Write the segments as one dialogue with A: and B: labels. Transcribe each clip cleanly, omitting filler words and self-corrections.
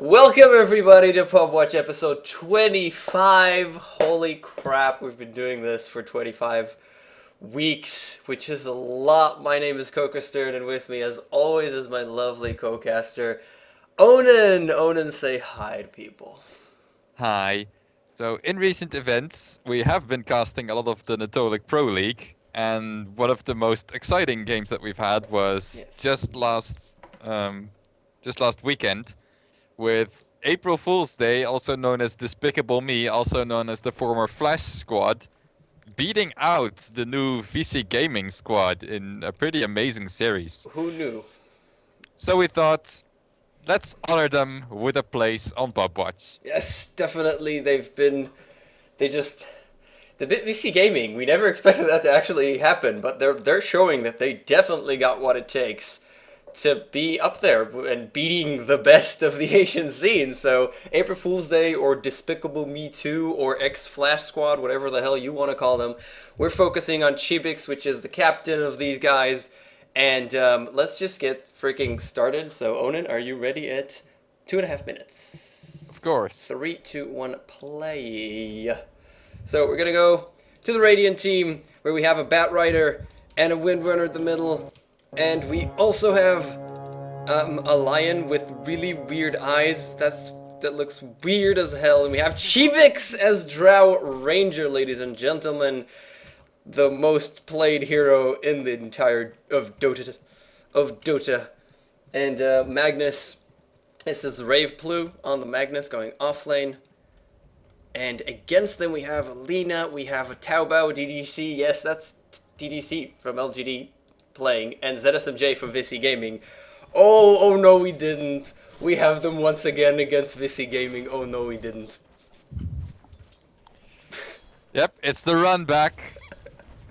A: Welcome everybody to Pubwatch episode 25. Holy crap, we've been doing this for 25 weeks, which is a lot. My name is KOKOStern, and with me as always is my lovely co-caster, Onin. Onin, say hi to people.
B: Hi. So in recent events, we have been casting a lot of the Netolic Pro League, and one of the most exciting games that we've had was just last weekend, with April Fool's Day, also known as Despicable Me, also known as the former Flash Squad, beating out the new Vici gaming squad in a pretty amazing series.
A: Who knew?
B: So we thought, let's honor them with a place on Pubwatch.
A: Yes, definitely. The Vici gaming, we never expected that to actually happen, but they're showing that they definitely got what it takes to be up there and beating the best of the Asian scene. So April Fool's Day or Despicable Me 2 or X-Flash Squad, whatever the hell you want to call them, we're focusing on Chibix, which is the captain of these guys. And let's just get freaking started. So Onin, are you ready at 2.5 minutes?
B: Of course.
A: 3, 2, 1, play. So we're gonna go to the Radiant team, where we have a Bat Rider and a Windrunner at the middle. And we also have a lion with really weird eyes. That looks weird as hell. And we have Chibix as Drow Ranger, ladies and gentlemen, the most played hero in the entire of Dota. And Magnus, this is Rave Plu on the Magnus going off lane. And against them we have Alina, we have a Taobao DDC. Yes, that's DDC from LGD. Playing, and ZSMJ from Vici Gaming. Oh no, we didn't. We have them once again against Vici Gaming. Oh no, we didn't.
B: Yep, it's the run back.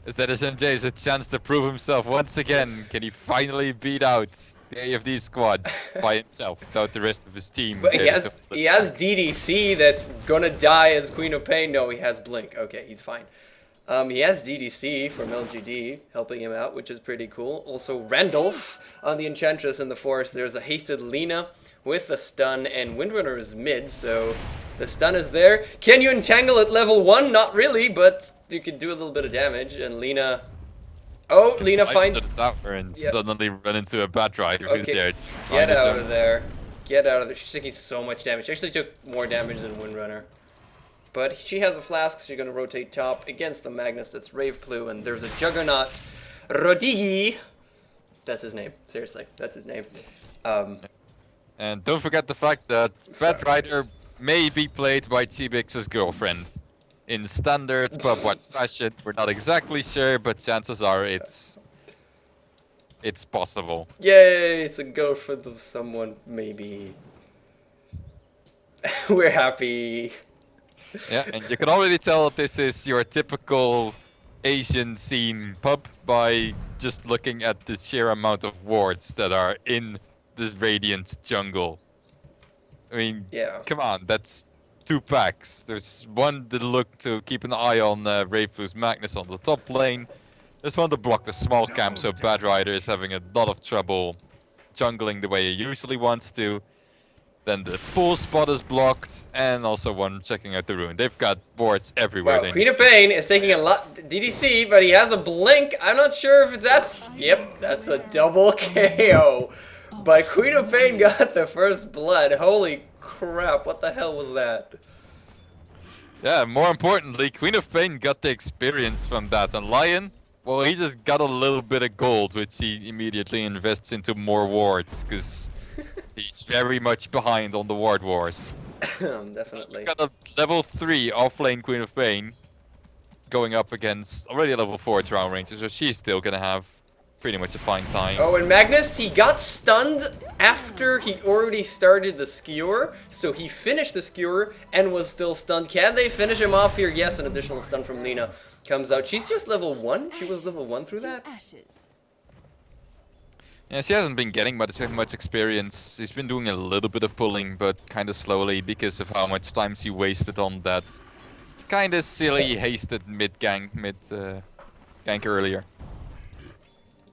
B: ZSMJ has a chance to prove himself once again. Can he finally beat out the AFD squad by himself without the rest of his team?
A: But he has DDC that's gonna die as Queen of Pain. No, he has Blink. Okay, he's fine. He has DDC from LGD helping him out, which is pretty cool. Also, Randolph on the Enchantress in the forest. There's a hasted Lina with a stun, and Windrunner is mid, so the stun is there. Can you entangle at level 1? Not really, but you can do a little bit of damage, and Lina... Oh, Lina finds...
B: and suddenly run into a Bat Rider who's there.
A: Get out of there. Get out of there. She's taking so much damage. She actually took more damage than Windrunner. But she has a flask, so you're going to rotate top against the Magnus. That's Rave Plu, and there's a Juggernaut, Rodigi. That's his name. Seriously, that's his name.
B: And don't forget the fact that Bat Rider may be played by Chibix's girlfriend. In standard Pubwatch fashion, we're not exactly sure, but chances are it's possible.
A: Yay, it's a girlfriend of someone, maybe. We're happy.
B: Yeah, and you can already tell that this is your typical Asian scene pub by just looking at the sheer amount of wards that are in this Radiant jungle. I mean, come on, that's 2 packs. There's one to look to keep an eye on Rayflu's Magnus on the top lane. There's one to block the small camp, so Bat Rider is having a lot of trouble jungling the way he usually wants to. Then the pool spot is blocked, and also one checking out the rune. They've got wards everywhere.
A: Well, Queen of Pain is taking a lot DDC, but he has a blink. I'm not sure if that's... Yep, that's a double KO. But Queen of Pain got the first blood. Holy crap, what the hell was that?
B: Yeah, more importantly, Queen of Pain got the experience from that. And Lion, well, he just got a little bit of gold, which he immediately invests into more wards, because... he's very much behind on the ward wars.
A: Definitely.
B: He's got a level 3 offlane Queen of Pain going up against already a level 4 Drow Ranger, so she's still gonna have pretty much a fine time.
A: Oh, and Magnus, he got stunned after he already started the skewer, so he finished the skewer and was still stunned. Can they finish him off here? Yes, an additional stun from Lina comes out. She's just level 1? She was level 1 through that?
B: Yeah, she hasn't been getting much experience. She's been doing a little bit of pulling, but kind of slowly because of how much time she wasted on that kind of silly, hasted mid-gank earlier.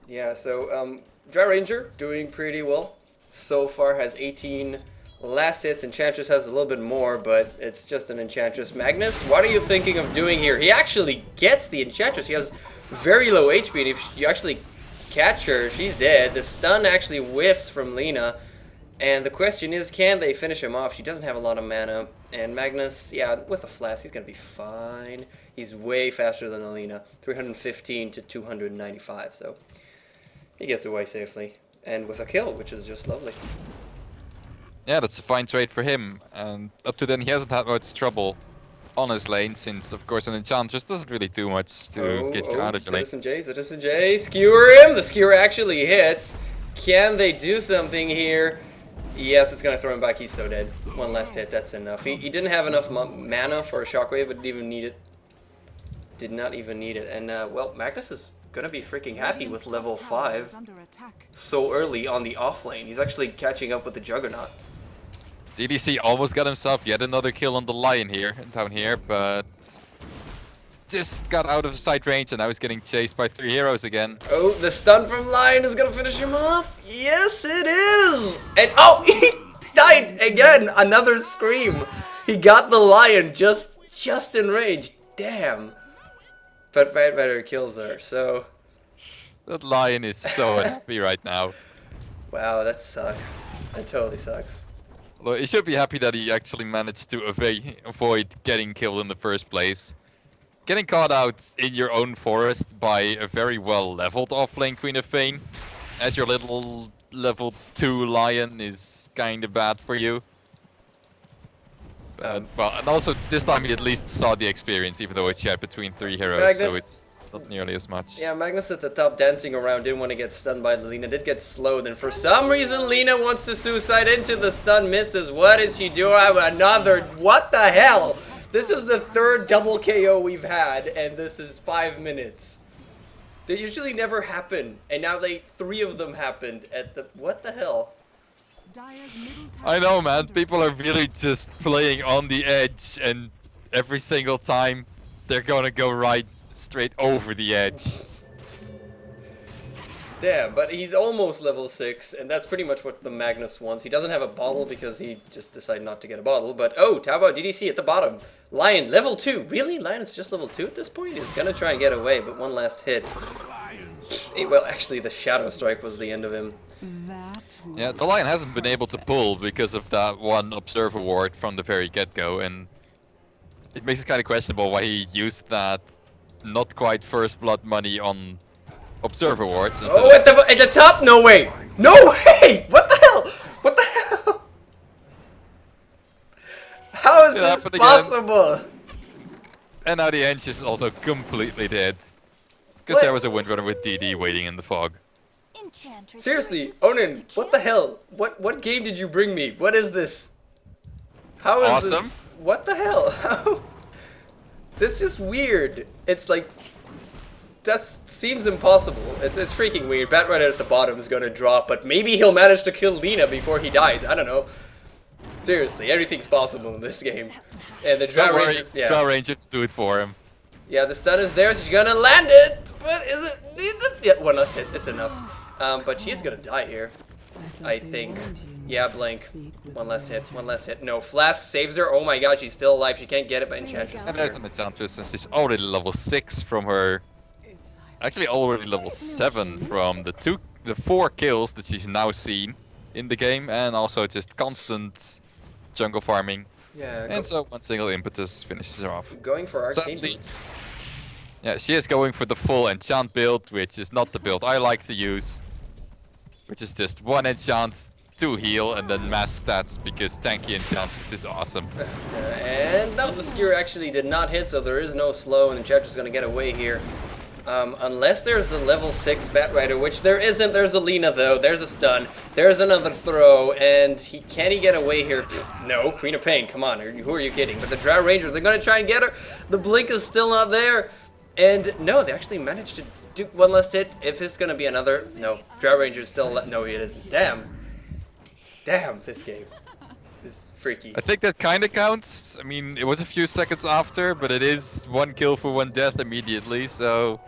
A: Yeah, so Drow Ranger doing pretty well. So far has 18 last hits. Enchantress has a little bit more, but it's just an Enchantress. Magnus, what are you thinking of doing here? He actually gets the Enchantress. He has very low HP, and if you actually catch her, she's dead. The stun actually whiffs from Lina, and the question is, can they finish him off? She doesn't have a lot of mana, and Magnus, yeah, with a flask, he's gonna be fine. He's way faster than Alina, 315 to 295, so he gets away safely, and with a kill, which is just lovely.
B: Yeah, that's a fine trade for him, and up to then he hasn't had much trouble on his lane, since of course an Enchantress doesn't really do much to get you out of your lane.
A: Citizen J, skewer him! The skewer actually hits. Can they do something here? Yes, it's gonna throw him back, he's so dead. One last hit, that's enough. He didn't have enough mana for a shockwave, but didn't even need it. Did not even need it, and well, Magnus is gonna be freaking happy with level 5 so early on the off lane. He's actually catching up with the Juggernaut.
B: DDC almost got himself yet another kill on the Lion here, down here, but just got out of sight range and now he's getting chased by 3 heroes again.
A: Oh, the stun from Lion is gonna finish him off. Yes, it is. And oh, he died again. Another scream. He got the Lion just in range. Damn. But Bad Rider kills her. So
B: that Lion is so happy right now.
A: wow, that sucks. That totally sucks.
B: Well, he should be happy that he actually managed to avoid getting killed in the first place. Getting caught out in your own forest by a very well leveled offlane Queen of Pain as your little level 2 Lion is kinda bad for you. Well, and also this time he at least saw the experience, even though it's shared between 3 heroes,
A: Magnus,
B: so it's not nearly as much.
A: Yeah, Magnus at the top dancing around, didn't want to get stunned by Lina, did get slowed, and for some reason Lina wants to suicide into the stun, misses. What is she doing? Another, what the hell? This is the 3rd double KO we've had, and this is 5 minutes. They usually never happen, and now 3 of them happened at the, what the hell?
B: I know, man, people are really just playing on the edge, and every single time they're gonna go right straight over the edge.
A: Damn, but he's almost level 6, and that's pretty much what the Magnus wants. He doesn't have a bottle because he just decided not to get a bottle, but oh, how about DDC at the bottom? Lion, level 2. Really? Lion's just level 2 at this point? He's gonna try and get away, but one last hit. Well, actually, the Shadow Strike was the end of him.
B: Yeah, the Lion hasn't been able to pull because of that one Observer ward from the very get-go, and it makes it kind of questionable why he used that not quite first blood money on Observer wards.
A: Oh, at the top? No way! No way! What the hell? What the hell? How is this possible?
B: And now the Henge is also completely dead. Because there was a Windrunner with DD waiting in the fog.
A: Seriously, Onin, what the hell? What game did you bring me? What is this? How is
B: awesome.
A: This? What the hell? How? That's just weird. It's like, that seems impossible. It's freaking weird. Batrider at the bottom is gonna drop, but maybe he'll manage to kill Lina before he dies. I don't know. Seriously, everything's possible in this game. And the Drow Ranger, yeah.
B: Drow Ranger, do it for him.
A: Yeah, the stun is there, so she's gonna land it. But is it? Yeah, one last hit. It's enough. But she's gonna die here, I think. Yeah, blink. One last hit. One last hit. No, Flask saves her. Oh my god, she's still alive. She can't get it, but Enchantress.
B: And there's an Enchantress, and she's already level 6 from her. Actually, already level 7 from the 4 kills that she's now seen in the game, and also just constant jungle farming.
A: Yeah.
B: And so one single impetus finishes her off.
A: Going for arcane boots.
B: Yeah, she is going for the full enchant build, which is not the build I like to use. Which is just 1 enchant, 2 heal, and then mass stats, because tanky Enchantress is awesome.
A: And no, the skewer actually did not hit, so there is no slow, and Enchantress is going to get away here. Unless there's a level 6 Batrider, which there isn't. There's a Lina, though. There's a stun. There's another throw, and can he get away here? Pfft, no, Queen of Pain, come on, who are you kidding? But the Drow Ranger, they're going to try and get her. The blink is still not there. And no, they actually managed to do one last hit. If it's going to be another, no, Drow Ranger is still, no, it isn't. Damn, this game is freaky.
B: I think that kind of counts. I mean, it was a few seconds after, but it is 1 kill for 1 death immediately, so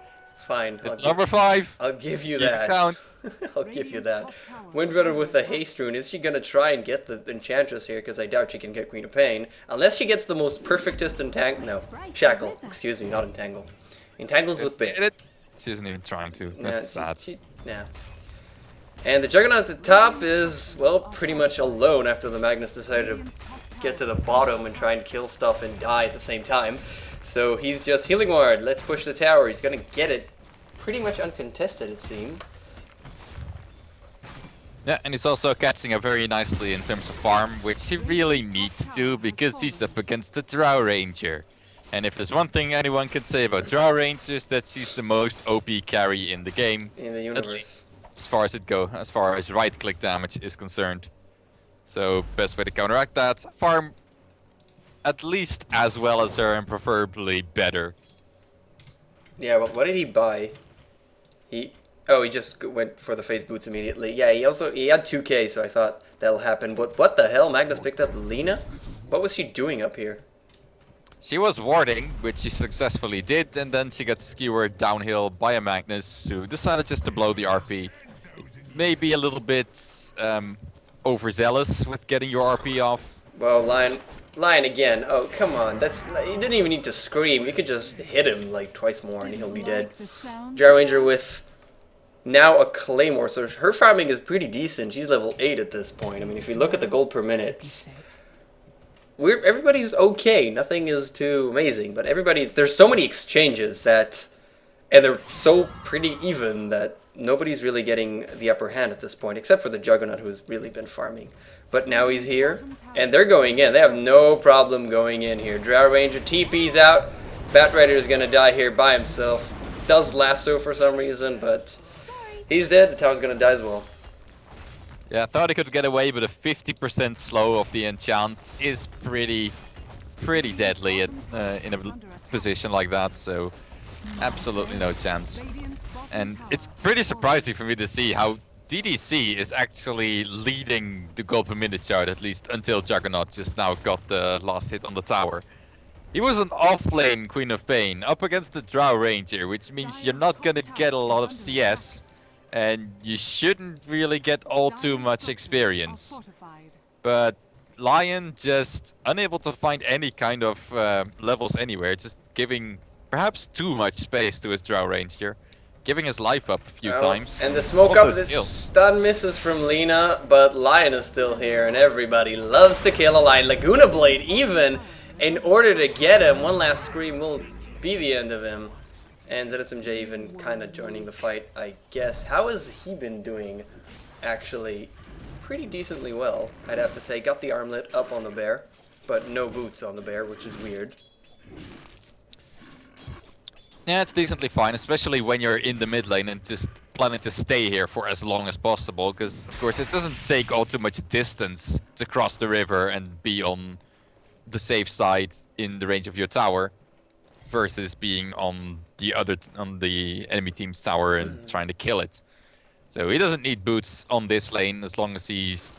A: Fine.
B: It's number 5.
A: I'll give you
B: Keep
A: that.
B: count.
A: I'll give you that. Windrunner with the haste rune. Is she gonna try and get the enchantress here? Because I doubt she can get Queen of Pain. Unless she gets the most perfectest entangle. No. Shackle. Excuse me, not entangle. Entangles with bear.
B: She isn't even trying to. That's sad.
A: Yeah. And the Juggernaut at the top is, well, pretty much alone after the Magnus decided to get to the bottom and try and kill stuff and die at the same time. So he's just healing ward. Let's push the tower. He's gonna get it pretty much uncontested, it seemed.
B: Yeah, and he's also catching up very nicely in terms of farm, which he really needs to because he's up against the Drow Ranger. And if there's one thing anyone can say about Drow Rangers, that she's the most OP carry in the game.
A: In the universe.
B: At least as far as right-click damage is concerned. So best way to counteract that, farm at least as well as her and preferably better.
A: Yeah, well, what did he buy? He just went for the phase boots immediately. Yeah, he had 2k, so I thought that'll happen. But what the hell? Magnus picked up Lina? What was she doing up here?
B: She was warding, which she successfully did, and then she got skewered downhill by a Magnus who decided just to blow the RP. Maybe a little bit overzealous with getting your RP off.
A: Well, Lion again. Oh, come on. You didn't even need to scream. You could just hit him like twice more and he'll be dead. Drow Ranger with now a Claymore, so her farming is pretty decent. She's level 8 at this point. I mean, if you look at the gold per minute, everybody's okay. Nothing is too amazing, but there's so many exchanges and they're so pretty even that nobody's really getting the upper hand at this point, except for the Juggernaut, who's really been farming. But now he's here, and they're going in. They have no problem going in here. Drow Ranger TP's out. Batrider is going to die here by himself. Does lasso for some reason, but he's dead. The tower's going to die as well.
B: Yeah, I thought he could get away, but a 50% slow of the enchant is pretty deadly in a position like that, so absolutely no chance. And it's pretty surprising for me to see how DDC is actually leading the gold per minute chart, at least until Juggernaut just now got the last hit on the tower. He was an off-lane Queen of Pain up against the Drow Ranger, which means you're not gonna get a lot of CS, and you shouldn't really get all too much experience. But Lion just unable to find any kind of levels anywhere, just giving perhaps too much space to his Drow Ranger. Giving his life up a few times.
A: And the smoke up, this stun misses from Lina, but Lion is still here, and everybody loves to kill a Lion. Laguna Blade, even in order to get him, one last scream will be the end of him. And ZSMJ even kind of joining the fight, I guess. How has he been doing? Actually, pretty decently well, I'd have to say. Got the armlet up on the bear, but no boots on the bear, which is weird.
B: Yeah, it's decently fine, especially when you're in the mid lane and just planning to stay here for as long as possible, because of course it doesn't take all too much distance to cross the river and be on the safe side in the range of your tower, versus being on the enemy team's tower and trying to kill it. So he doesn't need boots on this lane as long as he's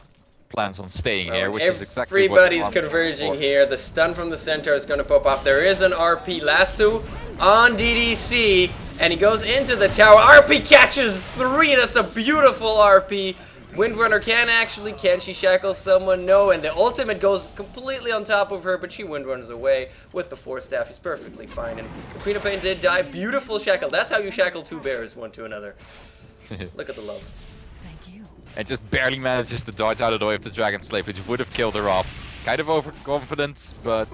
B: plans on staying here, which is exactly what
A: everybody's converging here. The stun from the center is going to pop off. There is an RP lasso on DDC, and he goes into the tower. RP catches 3. That's a beautiful RP. Windrunner can she shackle someone? No, and the ultimate goes completely on top of her, but she windruns away with the 4 staff. She's perfectly fine, and the Queen of Pain did die. Beautiful shackle. That's how you shackle 2 bears one to another. Look at the love.
B: And just barely manages to dodge out of the way of the Dragon Slave, which would have killed her off. Kind of overconfident, but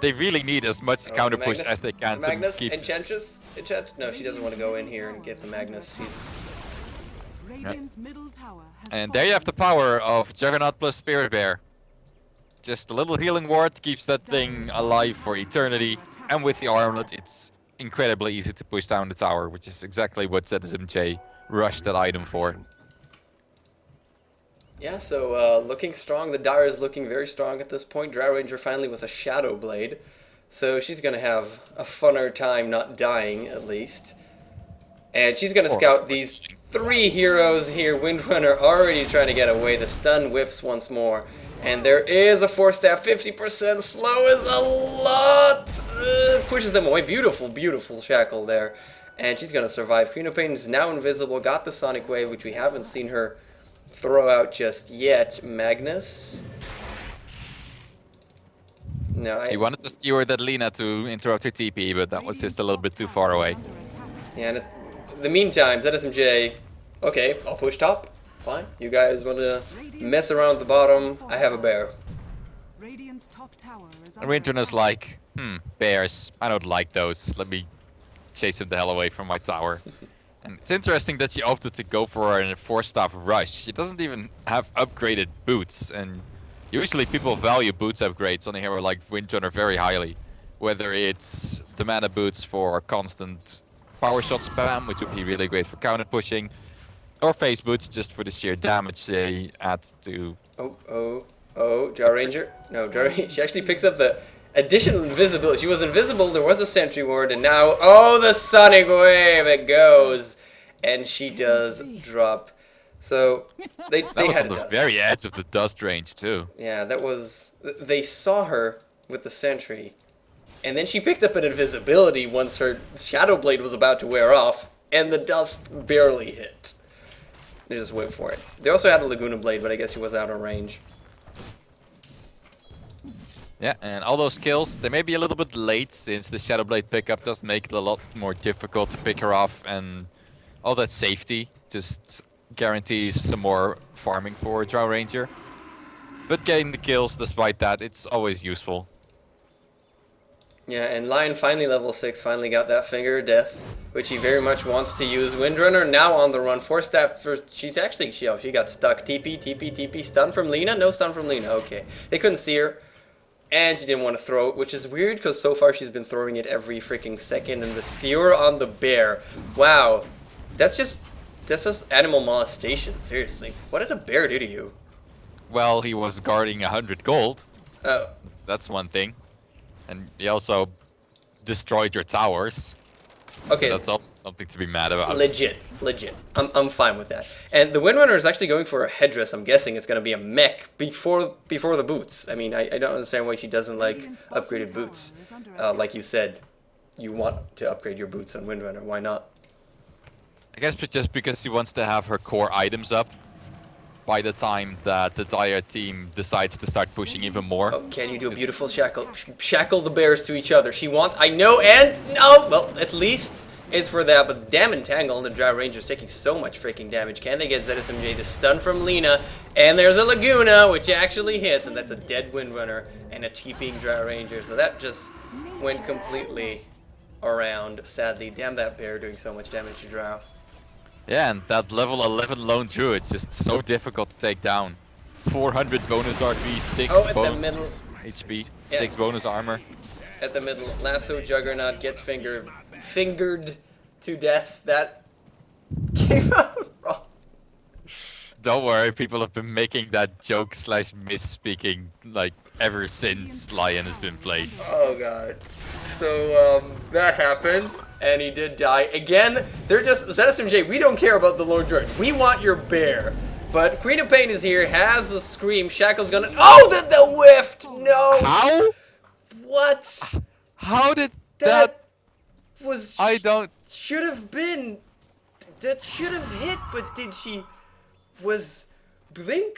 B: they really need as much counter push as they can to keep...
A: Enchantress? No, she doesn't want to go in here and get the Magnus.
B: And there you have the power of Juggernaut plus Spirit Bear. Just a little healing ward keeps that thing alive for eternity. And with the armlet, it's incredibly easy to push down the tower, which is exactly what ZSMJ rushed that item for.
A: Yeah, so looking strong. The Dire is looking very strong at this point. Drow Ranger finally with a Shadow Blade. So she's going to have a funner time not dying, at least. And she's going to scout these 3 heroes here. Windrunner already trying to get away. The stun whiffs once more. And there is a 4-staff. 50% slow is a lot. Pushes them away. Beautiful, beautiful shackle there. And she's going to survive. Queen of Pain is now invisible, got the Sonic Wave, which we haven't seen her throw out just yet. Magnus? No,
B: He wanted to skewer that Lina to interrupt her TP, but that was just a little bit too far away.
A: Yeah, and in the meantime, ZSMJ, okay, I'll push top. Fine. You guys want to mess around at the bottom? I have a bear.
B: And Winter's like, bears. I don't like those. Let me chase him the hell away from my tower. And it's interesting that she opted to go for a 4-staff rush. She doesn't even have upgraded boots, and usually people value boots upgrades on a hero like Windrunner very highly. Whether it's the mana boots for constant power shot spam, which would be really great for counter pushing, or phase boots just for the sheer damage they add to...
A: Oh, Jar Ranger? No, Jar Ranger, she actually picks up the additional invisibility. She was invisible, there was a sentry ward, and now, oh, the Sonic Wave, it goes. And she does drop. So, they
B: that was
A: had
B: on the
A: dust.
B: very edge of the dust range, too.
A: Yeah, that was... They saw her with the sentry, and then she picked up an invisibility once her Shadow Blade was about to wear off, and the dust barely hit. They just went for it. They also had a Laguna Blade, but I guess she was out of range.
B: Yeah, and all those kills, they may be a little bit late, since the Shadow Blade pickup does make it a lot more difficult to pick her off, and all that safety just guarantees some more farming for Drow Ranger. But getting the kills, despite that, it's always useful.
A: Yeah, and Lion finally level 6, finally got that Finger of Death, which he very much wants to use. Windrunner now on the run, 4-staff for... She's actually... She got stuck. TP. Stun from Lina? No stun from Lina, okay. They couldn't see her. And she didn't want to throw it, which is weird because so far she's been throwing it every freaking second. And the skewer on the bear. Wow. That's just animal molestation, seriously. What did the bear do to you?
B: Well, he was guarding 100 gold.
A: Oh.
B: That's one thing. And he also destroyed your towers.
A: Okay.
B: So that's also something to be mad about.
A: Legit. I'm fine with that. And the Windrunner is actually going for a headdress. I'm guessing it's going to be a mech before the boots. I mean, I don't understand why she doesn't like upgraded boots. Like you said, you want to upgrade your boots on Windrunner. Why not?
B: I guess just because she wants to have her core items up by the time that the Dire team decides to start pushing even more.
A: Oh, can you do a beautiful shackle? Shackle the bears to each other. She wants... I know, and... No! Well, at least it's for that, but damn Entangle and the Drow Ranger's taking so much freaking damage. Can they get ZSMJ? The stun from Lina, and there's a Laguna, which actually hits, and that's a dead Windrunner and a TPing Drow Ranger. So that just went completely around, sadly. Damn that bear doing so much damage to Drow.
B: Yeah, and that level 11 lone druid's just so difficult to take down. 400 bonus RP, 6 bonus HP,
A: Yeah.
B: 6 bonus armor.
A: At the middle, Lasso Juggernaut gets fingered to death. That came out wrong.
B: Don't worry, people have been making that joke / misspeaking like ever since Lion has been played.
A: Oh god. So that happened, and he did die. Again, they're just ZSMJ, we don't care about the Lord Druid. We want your bear. But Queen of Pain is here, has the scream, Shackle's gonna... Oh, the whiffed! No!
B: How?
A: What?
B: How did
A: That was...
B: I don't...
A: Should have been... That should have hit, but did she... Was... Blink?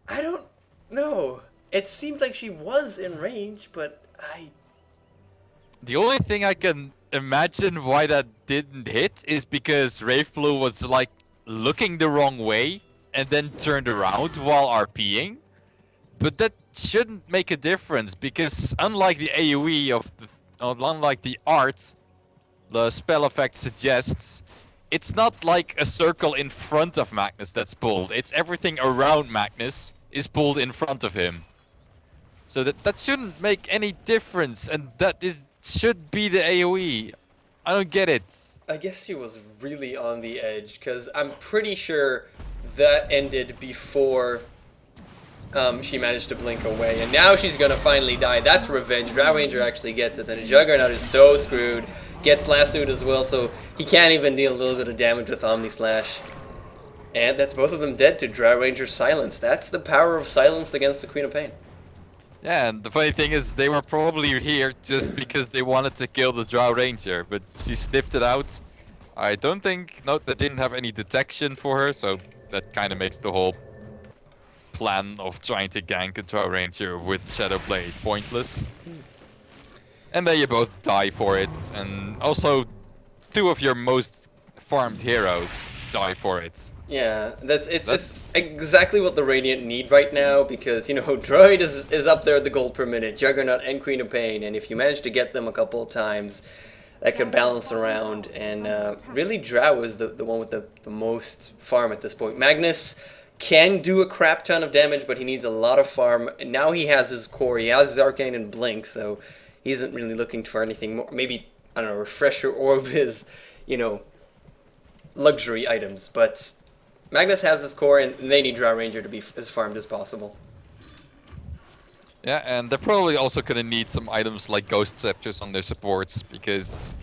A: I don't know. It seemed like she was in range, but I...
B: The only thing I can imagine why that didn't hit is because Raveblue was like looking the wrong way and then turned around while RPing. But that shouldn't make a difference because unlike the AoE unlike the art, the spell effect suggests, it's not like a circle in front of Magnus that's pulled. It's everything around Magnus is pulled in front of him. So that shouldn't make any difference, and should be the AoE. I don't get it.
A: I guess she was really on the edge, because I'm pretty sure that ended before she managed to blink away. And now she's going to finally die. That's revenge. Drow Ranger actually gets it. And Juggernaut is so screwed. Gets lassoed as well, so he can't even deal a little bit of damage with Omni Slash. And that's both of them dead to Drow Ranger's silence. That's the power of silence against the Queen of Pain.
B: Yeah, and the funny thing is they were probably here just because they wanted to kill the Drow Ranger, but she sniffed it out I don't think... No, they didn't have any detection for her, so that kind of makes the whole plan of trying to gank a Drow Ranger with Shadowblade pointless. And then you both die for it, and also 2 of your most farmed heroes die for it.
A: Yeah, it's exactly what the Radiant need right now, because, you know, Droid is up there at the gold per minute, Juggernaut and Queen of Pain, and if you manage to get them a couple of times, that could balance around, and really Drow is the one with the most farm at this point. Magnus can do a crap ton of damage, but he needs a lot of farm, and now he has his core, he has his Arcane and Blink, so he isn't really looking for anything more. Maybe, I don't know, Refresher Orb is, you know, luxury items, but Magnus has his core, and they need Drow Ranger to be as farmed as possible.
B: Yeah, and they're probably also going to need some items like Ghost Scepters on their supports, because...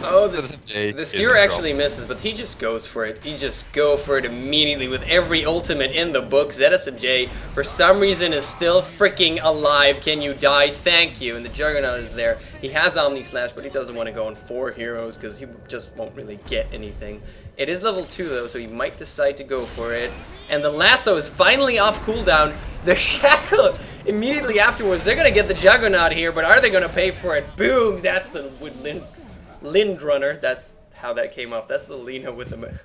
A: Oh, the Spear actually misses, but he just goes for it. He just go for it immediately with every ultimate in the book. ZSJ, for some reason, is still freaking alive. Can you die? Thank you. And the Juggernaut is there. He has Omni Slash, but he doesn't want to go on 4 heroes because he just won't really get anything. It is level 2, though, so he might decide to go for it. And the Lasso is finally off cooldown. The Shackle, immediately afterwards, they're going to get the Juggernaut here, but are they going to pay for it? Boom! That's the Lindrunner. That's how that came off. That's the Lina with the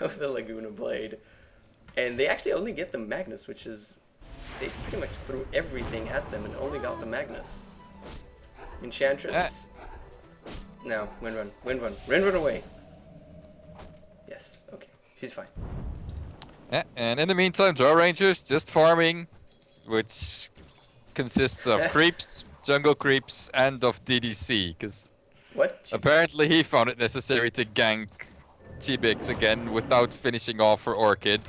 A: with the Laguna Blade. And they actually only get the Magnus, which is... They pretty much threw everything at them and only got the Magnus. Enchantress... No, Windrun. Windrun. Windrun away. Yes, okay. She's fine.
B: Yeah, and in the meantime, Drow Rangers just farming, which consists of creeps, jungle creeps, and of DDC, because apparently he found it necessary to gank Chibix again without finishing off her Orchid.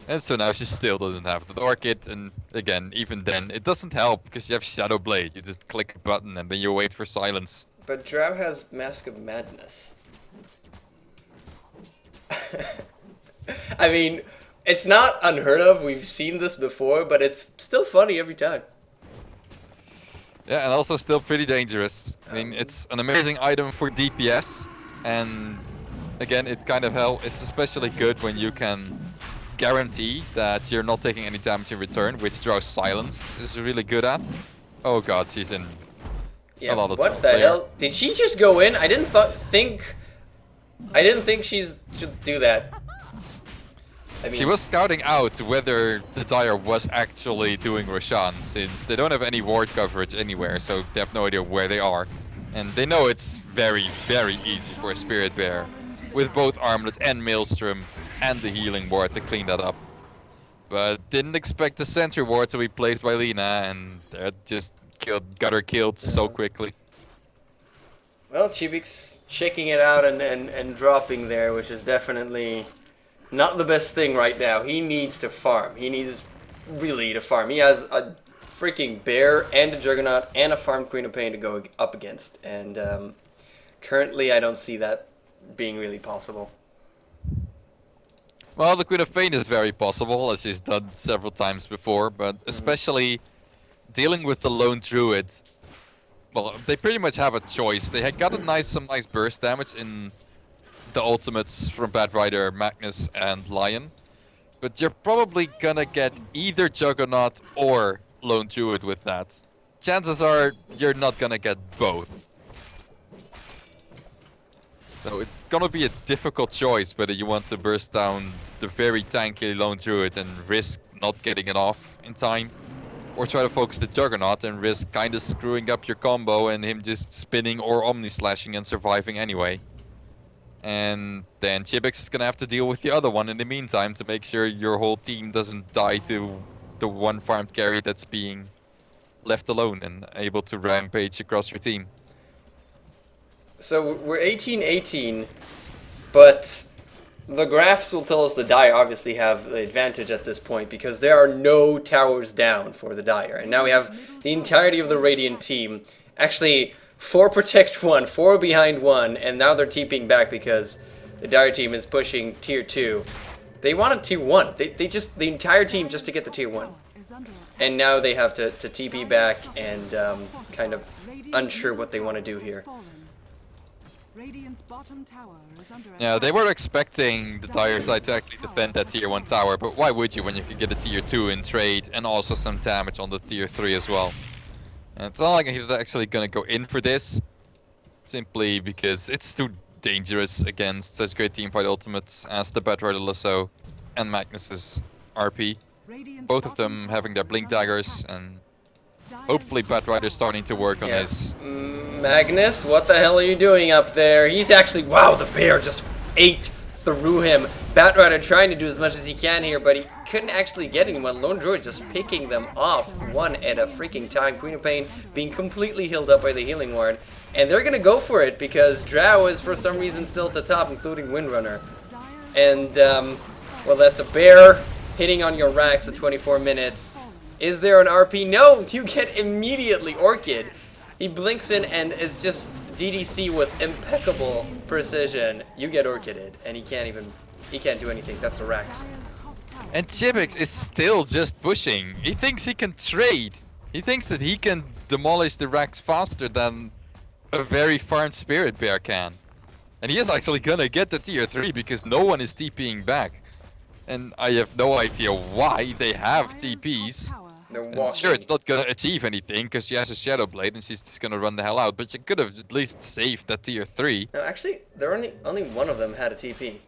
B: And so now she still doesn't have the Orchid, and again, even then, it doesn't help, because you have Shadow Blade. You just click a button and then you wait for silence.
A: But Drow has Mask of Madness. I mean, it's not unheard of, we've seen this before, but it's still funny every time.
B: Yeah, and also still pretty dangerous. I mean, it's an amazing item for DPS, and again, it kind of it's especially good when you can guarantee that you're not taking any damage in return, which Drow's Silence is really good at. Oh god, she's in a lot of trouble. What the hell?
A: Did she just go in? I didn't think she should do that. I mean,
B: she was scouting out whether the Dire was actually doing Roshan, since they don't have any ward coverage anywhere, so they have no idea where they are. And they know it's very, very easy for a Spirit Bear, with both Armlet and Maelstrom and the healing ward to clean that up. But didn't expect the sentry ward to be placed by Lina, and that just got her killed so quickly.
A: Well, Chibix checking it out and dropping there, which is definitely not the best thing right now. He needs to farm. He needs really to farm. He has a freaking bear and a Juggernaut and a farm Queen of Pain to go up against. And currently I don't see that being really possible.
B: Well, the Queen of Pain is very possible, as she's done several times before, but especially dealing with the Lone Druid. Well, they pretty much have a choice. They had got some nice burst damage in the ultimates from Bad Rider, Magnus, and Lion. But you're probably gonna get either Juggernaut or Lone Druid with that. Chances are you're not gonna get both. So it's gonna be a difficult choice whether you want to burst down the very tanky Lone Druid and risk not getting it off in time, or try to focus the Juggernaut and risk kinda screwing up your combo and him just spinning or Omni-slashing and surviving anyway. And then Chibix is gonna have to deal with the other one in the meantime to make sure your whole team doesn't die to the one farmed carry that's being left alone and able to rampage across your team.
A: So we're 18-18, but the graphs will tell us the Dire obviously have the advantage at this point because there are no towers down for the Dire. And now we have the entirety of the Radiant team. Actually, 4 protect 1, 4 behind 1, and now they're TPing back because the Dire team is pushing tier 2. They wanted tier 1. The entire team just to get the tier 1. And now they have to TP back and kind of unsure what they want to do here.
C: Radiant's bottom tower is under
B: Yeah,
C: attack.
B: they were expecting the Dire side to actually defend that tier 1 tower, but why would you when you could get a tier 2 in trade and also some damage on the tier 3 as well? And it's not like he's actually gonna go in for this, simply because it's too dangerous against such great teamfight ultimates as the Batrider Lasso and Magnus's RP.
C: Radiant's
B: Both of
C: bottom
B: them
C: tower
B: having their
C: is
B: blink
C: under
B: daggers,
C: attack.
B: and
C: Dire's
B: hopefully
C: top
B: Batrider's
C: tower
B: starting to work on his...
A: Magnus, what the hell are you doing up there? He's actually, wow, the bear just ate through him. Batrider trying to do as much as he can here, but he couldn't actually get anyone. Lone Druid just picking them off one at a freaking time. Queen of Pain being completely healed up by the healing ward. And they're gonna go for it because Drow is for some reason still at the top, including Windrunner. And, well, that's a bear hitting on your racks at 24 minutes. Is there an RP? No, you get immediately Orchid. He blinks in and it's just DDC with impeccable precision. You get Orchided, and he can't do anything. That's the racks.
C: Dire's top tower
B: And Chibix is still just pushing. He thinks he can trade. He thinks that he can demolish the racks faster than a very farmed Spirit Bear can. And he is actually gonna get the tier 3 because no one is TPing back. And I have no idea why they have
C: Dire's
B: TPs.
C: top tower
A: They're
C: has been
A: walking.
B: Sure, it's not gonna achieve anything because she has a Shadow Blade and she's just gonna run the hell out. But you could have at least saved that tier 3.
A: No, actually, only one of them had a TP.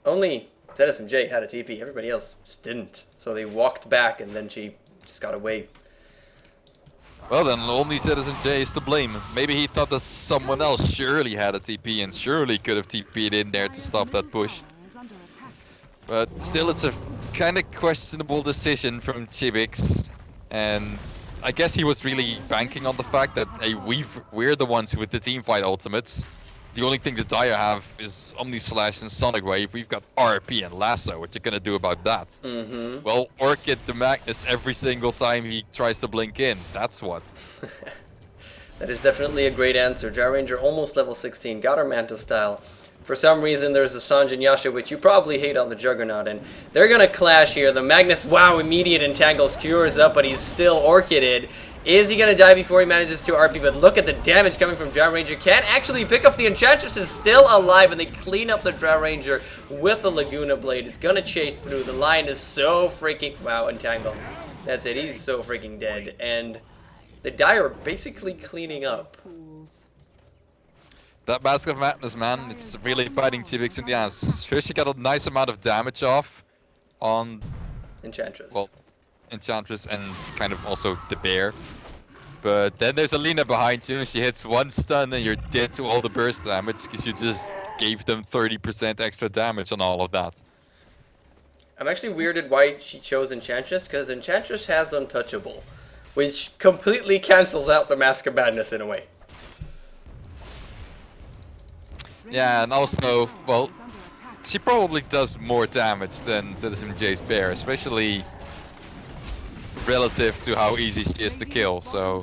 A: Only ZSMJ had a TP. Everybody else just didn't. So they walked back, and then she just got away.
B: Well then, only ZSMJ is to blame. Maybe he thought that someone else surely had a TP and surely could have TP'd in there to
C: Dire's
B: stop that
C: middle
B: push.
C: tower is under attack.
B: But still, it's a kind of questionable decision from Chibix. And I guess he was really banking on the fact that, hey, we're the ones with the teamfight ultimates. The only thing the Dire have is Omni Slash and Sonic Wave. We've got RP and Lasso. What you gonna do about that?
A: Mm-hmm.
B: Well, Orchid the Magnus every single time he tries to blink in. That's what.
A: That is definitely a great answer. Drow Ranger almost level 16. Got her Manta style. For some reason, there's a Sanjin Yasha, which you probably hate on the Juggernaut, and they're gonna clash here. The Magnus, wow, immediate entangles, cures up, but he's still Orchided. Is he gonna die before he manages to RP? But look at the damage coming from Drow Ranger. Can't actually pick up the Enchantress, is still alive, and they clean up the Drow Ranger with the Laguna Blade. Is gonna chase through. The Lion is so freaking, wow, entangle. That's it, he's so freaking dead. And the Dire are basically cleaning up.
C: Pools.
B: That Mask of Madness, man, it's really biting Chibix in the ass. Sure, she got a nice amount of damage off on,
A: Enchantress.
B: well, Enchantress and kind of also the bear. But then there's Alina behind you, and she hits one stun and you're dead to all the burst damage because you just gave them 30% extra damage on all of that.
A: I'm actually weirded why she chose Enchantress, because Enchantress has Untouchable, which completely cancels out the Mask of Madness in a way.
B: Yeah, and also, well,
C: Is under attack.
B: she probably does more damage than ZSMJ's bear, especially relative to how easy she is to kill. So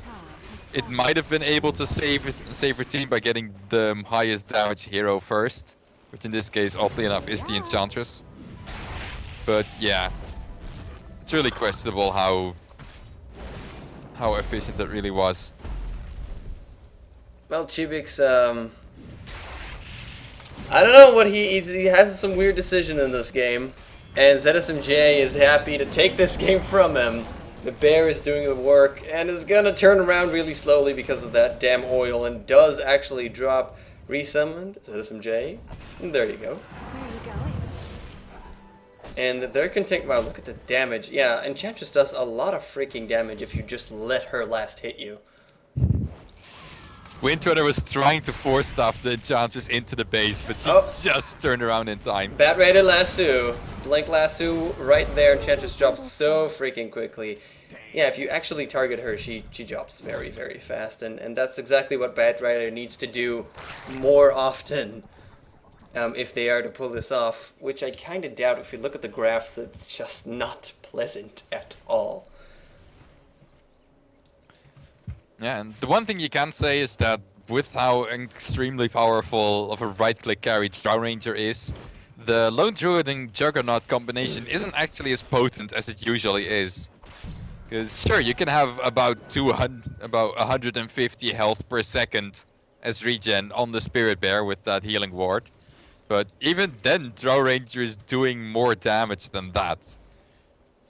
B: it might have been able to save her team by getting the highest damage hero first, which in this case, oddly enough, is the Enchantress. But yeah, it's really questionable how efficient that really was.
A: Well, Chibix, I don't know what he has some weird decision in this game, and ZSMJ is happy to take this game from him. The bear is doing the work and is gonna turn around really slowly because of that damn oil, and does actually drop resummoned ZSMJ. And there you go.
C: Where are you going?
A: And they're content. Wow, look at the damage. Yeah, Enchantress does a lot of freaking damage if you just let her last hit you.
B: Windrunner was trying to force stuff the Enchantress into the base, but she just turned around in time.
A: Batrider Lasso. Blink Lasso right there. Enchantress drops so freaking quickly. Yeah, if you actually target her, she drops very, very fast. And that's exactly what Batrider needs to do more often if they are to pull this off. Which I kind of doubt. If you look at the graphs, it's just not pleasant at all.
B: Yeah, and the one thing you can say is that with how extremely powerful of a right-click carry Drow Ranger is, the Lone Druid and Juggernaut combination isn't actually as potent as it usually is. Because sure, you can have about 150 health per second as regen on the Spirit Bear with that healing ward. But even then, Drow Ranger is doing more damage than that.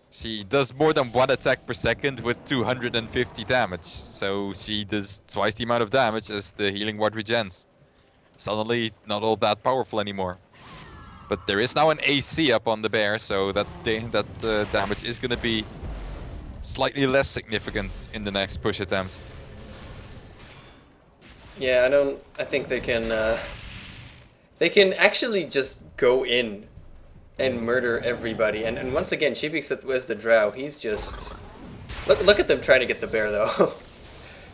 B: She does more than 1 attack per second with 250 damage. So she does twice the amount of damage as the healing ward regens. Suddenly not all that powerful anymore. But there is now an AC up on the bear, so that damage is going to be slightly less significant in the next push attempt.
A: Yeah, I think they can actually just go in and murder everybody. And once again, Chibix was the drow. He's just look at them trying to get the bear though.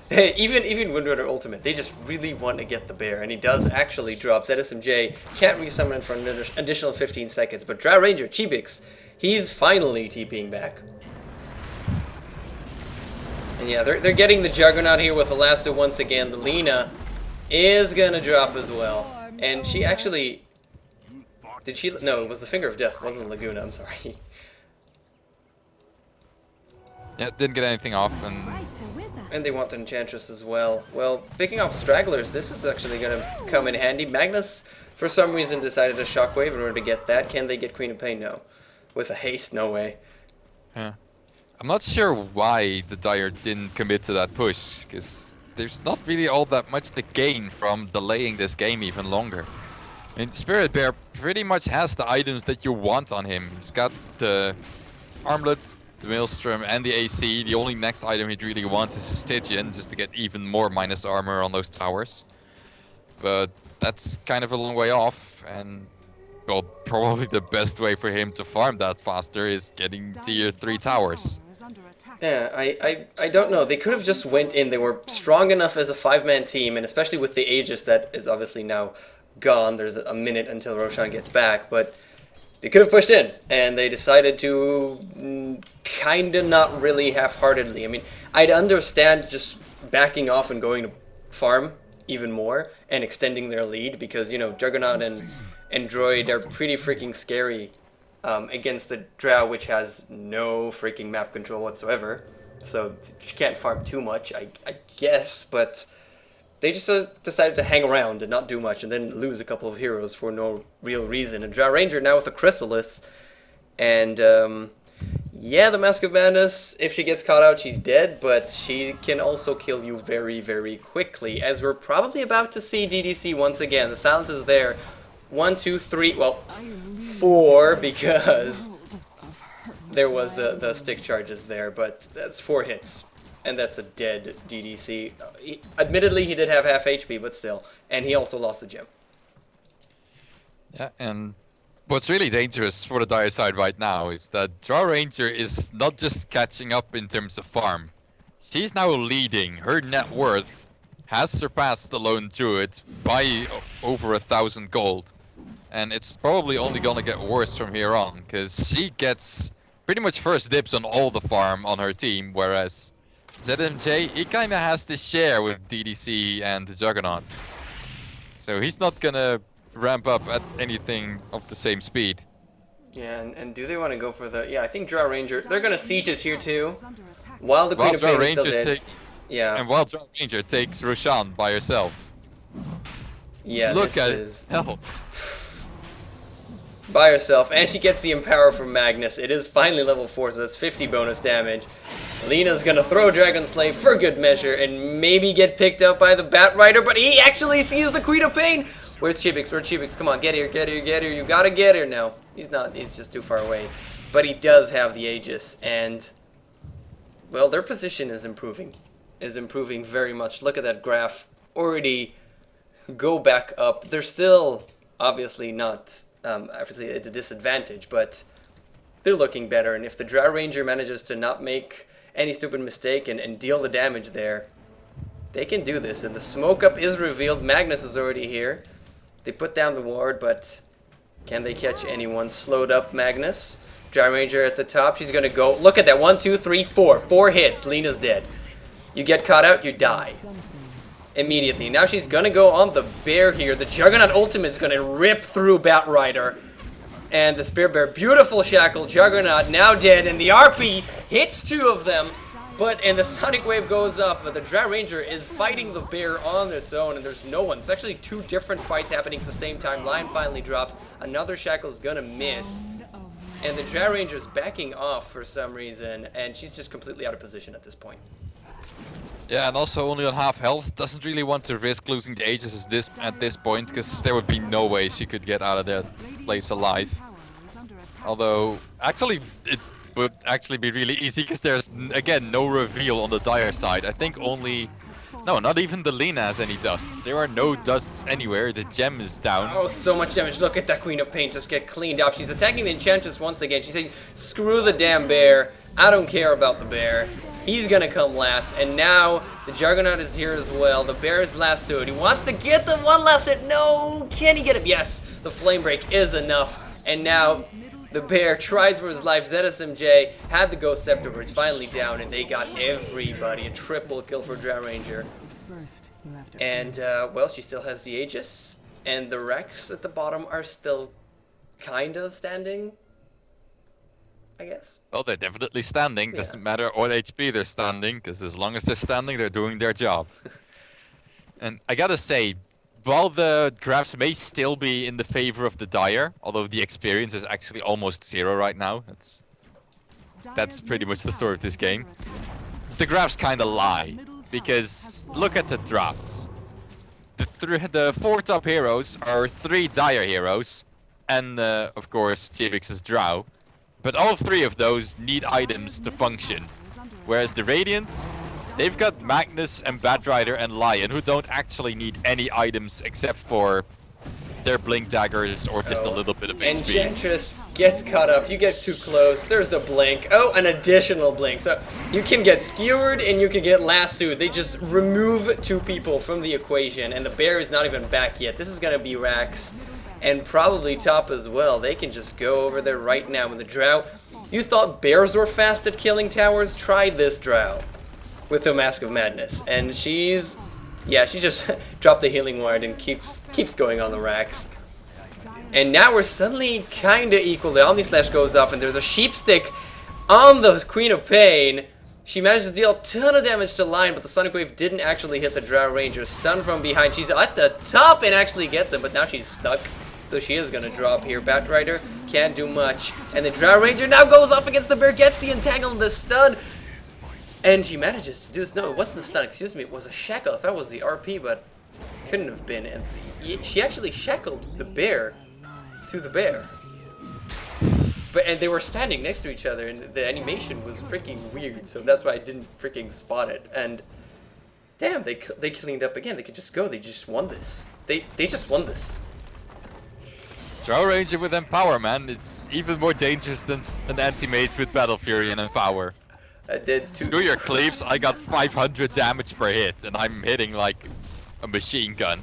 A: Hey, even Windrunner Ultimate, they just really want to get the bear, and he does actually drop. ZSMJ can't resummon for an additional 15 seconds, but Drow Ranger Chibix, he's finally TPing back. And yeah, they're getting the Juggernaut here with the lasso once again. The Lina is gonna drop as well, and she actually did she? No, it was the Finger of Death, it wasn't Laguna. I'm sorry.
B: Yeah, didn't get anything off,
A: and they want the Enchantress as well. Well, picking off stragglers, this is actually going to come in handy. Magnus, for some reason, decided to Shockwave in order to get that. Can they get Queen of Pain? No. With a haste? No way.
B: Yeah. I'm not sure why the Dire didn't commit to that push, because there's not really all that much to gain from delaying this game even longer. I mean, Spirit Bear pretty much has the items that you want on him. He's got the armlets, the Maelstrom, and the AC. The only next item he really wants is a Stygian, just to get even more minus armor on those towers. But that's kind of a long way off, and well, probably the best way for him to farm that faster is getting tier 3 towers.
A: Yeah, I don't know. They could have just went in. They were strong enough as a 5-man team, and especially with the Aegis that is obviously now gone. There's a minute until Roshan gets back, but they could have pushed in, and they decided to kind of not really half-heartedly. I mean, I'd understand just backing off and going to farm even more and extending their lead because, you know, Juggernaut and Droid are pretty freaking scary against the Drow, which has no freaking map control whatsoever. So you can't farm too much, I guess, but they just decided to hang around and not do much and then lose a couple of heroes for no real reason. And Drow Ranger now with a Chrysalis. And, yeah, the Mask of Madness, if she gets caught out, she's dead. But she can also kill you very, very quickly. As we're probably about to see DDC once again. The silence is there. 1, 2, 3, well, 4 because there was the stick charges there. But that's 4 hits. And that's a dead DDC. Admittedly, he did have half HP, but still. And he also lost the gem.
B: Yeah, and what's really dangerous for the Dire side right now is that Drow Ranger is not just catching up in terms of farm. She's now leading. Her net worth has surpassed the Lone Druid by over 1,000 gold. And it's probably only gonna get worse from here on, because she gets pretty much first dibs on all the farm on her team, whereas ZMJ, he kinda has to share with DDC and the Juggernaut. So he's not gonna ramp up at anything of the same speed.
A: Yeah, and do they want to go for the... Yeah, I think Drow Ranger... They're gonna siege to tier 2, while the Queen of Pain is still dead. Yeah.
B: And while Drow Ranger takes Roshan by herself.
A: Yeah,
B: Look at
A: is...
B: health.
A: By herself, and she gets the Empower from Magnus. It is finally level 4, so that's 50 bonus damage. Lena's gonna throw Dragon Slave for good measure and maybe get picked up by the Bat Rider, but he actually sees the Queen of Pain! Where's Chibix? Where's Chibix? Come on, get here, get here, get here. You gotta get here now. He's not, he's just too far away. But he does have the Aegis, and... well, their position is improving. Is improving very much. Look at that graph. Already go back up. They're still, obviously not... obviously at a disadvantage, but they're looking better, and if the Drow Ranger manages to not make any stupid mistake and deal the damage there, they can do this. And the smoke up is revealed. Magnus is already here. They put down the ward, but can they catch anyone? Slowed up Magnus. Drow Ranger at the top. She's gonna go. Look at that. 1, 2, 3, 4. 4 hits. Lena's dead. You get caught out, you die. Immediately. Now she's gonna go on the bear here. The Juggernaut ultimate is gonna rip through Bat Rider. And the Spear Bear, beautiful shackle. Juggernaut now dead, and the RP hits 2 of them. And the Sonic Wave goes off, but the Drow Ranger is fighting the bear on its own, and there's no one. It's actually two different fights happening at the same time. Lion finally drops. Another Shackle is gonna miss. And the Drow Ranger's backing off for some reason, and she's just completely out of position at this point.
B: Yeah, and also only on half health. Doesn't really want to risk losing the Aegis at this point, because there would be no way she could get out of that place alive. Although, actually, it would actually be really easy, because there's, again, no reveal on the Dire side. I think only... No, not even the Lina has any dusts. There are no dusts anywhere. The gem is down.
A: Oh, so much damage. Look at that Queen of Pain just get cleaned up. She's attacking the Enchantress once again. She's saying, screw the damn bear. I don't care about the bear. He's gonna come last. And now, the Juggernaut is here as well. The bear is lassoed. He wants to get the one last hit. No! Can he get him? Yes! The Flame Break is enough. And now, the bear tries for his life. ZSMJ had the Ghost Scepter, but it's finally down, and they got everybody. A triple kill for Drow Ranger. And, well, she still has the Aegis, and the Rex at the bottom are still kinda standing, I guess.
B: Well, they're definitely standing.
A: Yeah.
B: Doesn't matter what HP they're standing, because as long as they're standing, they're doing their job. And I gotta say, while the grabs may still be in the favor of the Dire, although the experience is actually almost 0 right now, that's pretty much the story of this game. The grabs kinda lie, because look at the drafts. The 4 top heroes are 3 Dire heroes, and of course Chibix's Drow. But all 3 of those need items to function. Whereas the Radiant, they've got Magnus and Batrider and Lion, who don't actually need any items except for their blink daggers or just a little bit of HP.
A: Enchantress gets caught up. You get too close. There's a blink. Oh, an additional blink. So you can get skewered and you can get lassoed. They just remove 2 people from the equation, and the bear is not even back yet. This is gonna be Rax. And probably top as well. They can just go over there right now with the Drow. You thought bears were fast at killing towers? Try this Drow with the Mask of Madness. And she's... yeah, she just dropped the healing ward and keeps going on the Rax. And now we're suddenly kinda equal. The Omnislash goes off and there's a sheep stick on the Queen of Pain. She managed to deal a ton of damage to Lion, but the Sonic Wave didn't actually hit the Drow Ranger. Stunned from behind. She's at the top and actually gets him, but now she's stuck. So she is going to drop here. Batrider can't do much. And the Drow Ranger now goes off against the bear, gets the entangle and the stun. And she manages to do this. No, it wasn't the stun, excuse me. It was a shackle. I thought it was the RP, but couldn't have been. And she actually shackled the bear to the bear. And they were standing next to each other, and the animation was freaking weird. So that's why I didn't freaking spot it. And damn, they cleaned up again. They could just go. They just won this. They just won this.
B: Drow Ranger with Empower, man. It's even more dangerous than an anti-mage with Battle Fury and Empower.
A: I did too.
B: Screw your cleaves, I got 500 damage per hit, and I'm hitting like a machine gun.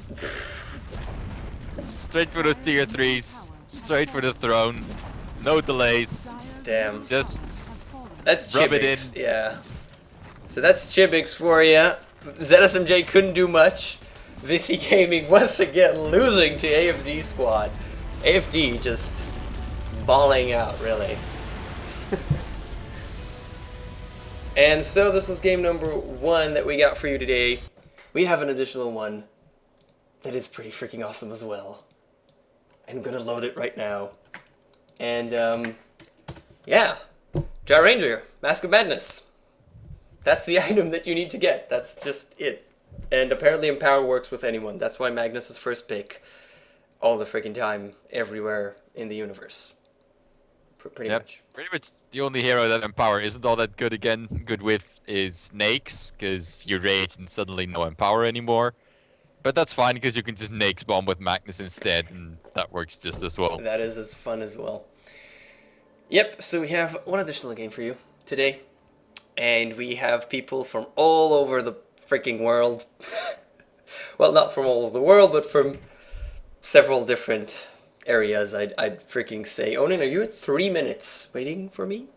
B: Straight for those tier 3s, straight for the throne, no delays.
A: Damn.
B: Just
A: that's
B: rub it
A: Chibix,
B: in.
A: yeah. So that's Chibix for you. ZSMJ couldn't do much. Vici Gaming once again losing to AFD squad. AFD just balling out, really. And so this was game number 1 that we got for you today. We have an additional one that is pretty freaking awesome as well. I'm gonna load it right now. And yeah, Drow Ranger, Mask of Madness. That's the item that you need to get. That's just it. And apparently Empower works with anyone. That's why Magnus is first pick all the freaking time, everywhere in the universe. Pretty much.
B: Pretty much the only hero that Empower isn't all that good with is Nakes, because you rage and suddenly no Empower anymore. But that's fine, because you can just Nakes bomb with Magnus instead, and that works just as well.
A: That is as fun as well. Yep, so we have one additional game for you today. And we have people from all over the freaking world. Well, not from all over the world, but from several different areas, I'd freaking say. Onin, are you at 3 minutes waiting for me?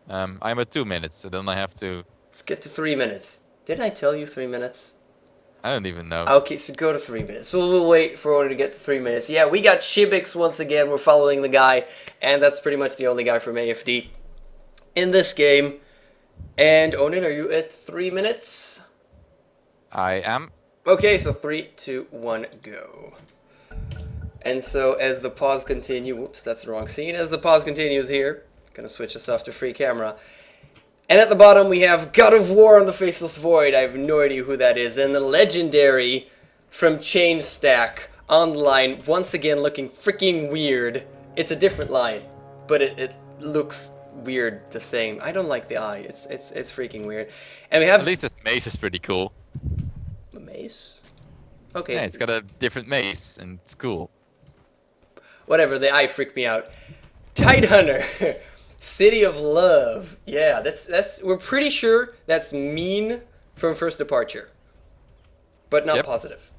B: I'm at 2 minutes, so then I have to...
A: Let's get to 3 minutes. Didn't I tell you 3 minutes?
B: I don't even know.
A: Okay, so go to 3 minutes. So we'll wait for Onin to get to 3 minutes. Yeah, we got Chibix once again. We're following the guy, and that's pretty much the only guy from AFD in this game. And Onin, are you at 3 minutes?
B: I am.
A: Okay, so 3, 2, 1, go. And so as the pause continue, whoops, that's the wrong scene. As the pause continues here, gonna switch us off to free camera. And at the bottom we have God of War on the Faceless Void. I have no idea who that is. And the legendary from Chain Stack on the line, once again looking freaking weird. It's a different line, but it looks weird the same. I don't like the eye. It's freaking weird. And we have
B: At least his mace is pretty cool.
A: the mace. Okay.
B: Yeah, it's got a different mace, and it's cool.
A: Whatever, the eye freaked me out. Tidehunter, City of Love. Yeah, that's we're pretty sure that's Mean from First Departure, but not
B: Yep.
A: positive.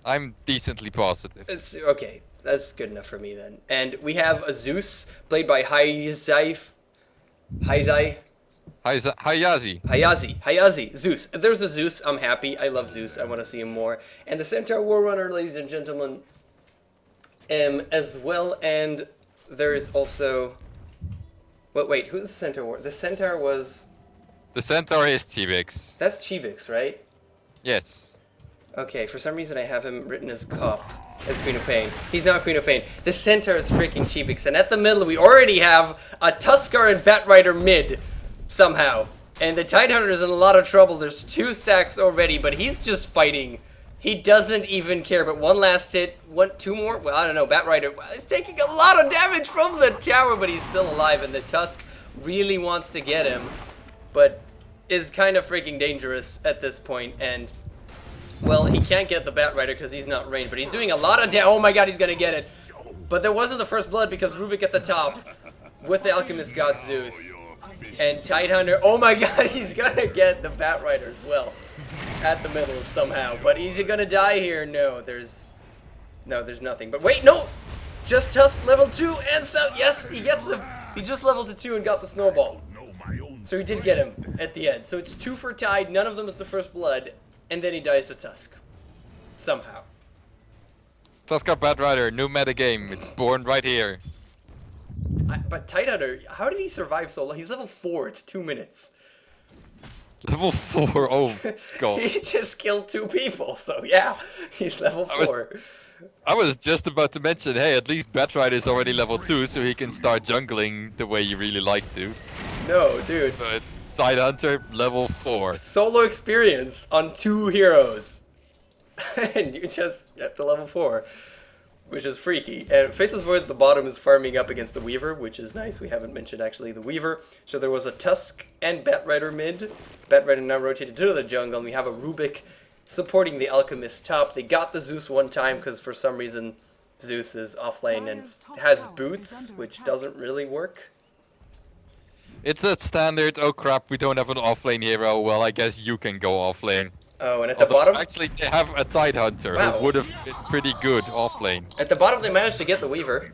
B: I'm decently positive.
A: It's okay. That's good enough for me then. And we have a Zeus played by Hayazi, Zeus. If there's a Zeus, I'm happy. I love Zeus. I want to see him more. And the Centaur War Runner, ladies and gentlemen, as well. And there is also. Wait, who's the Centaur War? The Centaur was.
B: The Centaur is Chibix.
A: That's Chibix, right?
B: Yes.
A: Okay, for some reason I have him written as Cop, as Queen of Pain. He's not Queen of Pain. The Centaur is freaking Chibix. And at the middle, we already have a Tuskar and Batrider mid, somehow. And the Tidehunter is in a lot of trouble. There's 2 stacks already, but he's just fighting. He doesn't even care. But one last hit, 2 more? Well, I don't know. Batrider is taking a lot of damage from the tower, but he's still alive. And the Tusk really wants to get him, but is kind of freaking dangerous at this point. And well, he can't get the Batrider because he's not ranged, but he's doing a lot of damage. Oh my god, he's gonna get it. But there wasn't the first blood because Rubik at the top with the Alchemist God Zeus. And Tidehunter, oh my god, he's gonna get the Batrider as well. At the middle somehow. But is he gonna die here? No, there's nothing. But wait, no! Just Tusk level 2 and so, yes, he gets him. He just leveled to 2 and got the snowball. So he did get him at the end. So it's 2 for Tide, none of them is the first blood. And then he dies to Tusk. Somehow.
B: Tuskar Batrider, new metagame. It's born right here.
A: But Tidehunter, how did he survive so long? He's level 4, it's 2 minutes.
B: Level 4, oh god.
A: He just killed 2 people, so yeah, he's level 4.
B: I was just about to mention, hey, at least Batrider is already level 2, so he can start jungling the way you really like to.
A: No, dude.
B: But Tidehunter, level 4.
A: Solo experience on 2 heroes. And you just get to level 4. Which is freaky. And Faceless Void at the bottom is farming up against the Weaver, which is nice. We haven't mentioned actually the Weaver. So there was a Tusk and Batrider mid. Batrider now rotated to the jungle, and we have a Rubik supporting the Alchemist top. They got the Zeus one time because for some reason Zeus is offlane and has boots, which doesn't really work.
B: It's that standard, oh crap, we don't have an offlane hero, well I guess you can go offlane.
A: Oh, and at the
B: Although,
A: bottom?
B: actually, they have a Tidehunter
A: Wow.
B: who would have been pretty good offlane.
A: At the bottom they managed to get the Weaver.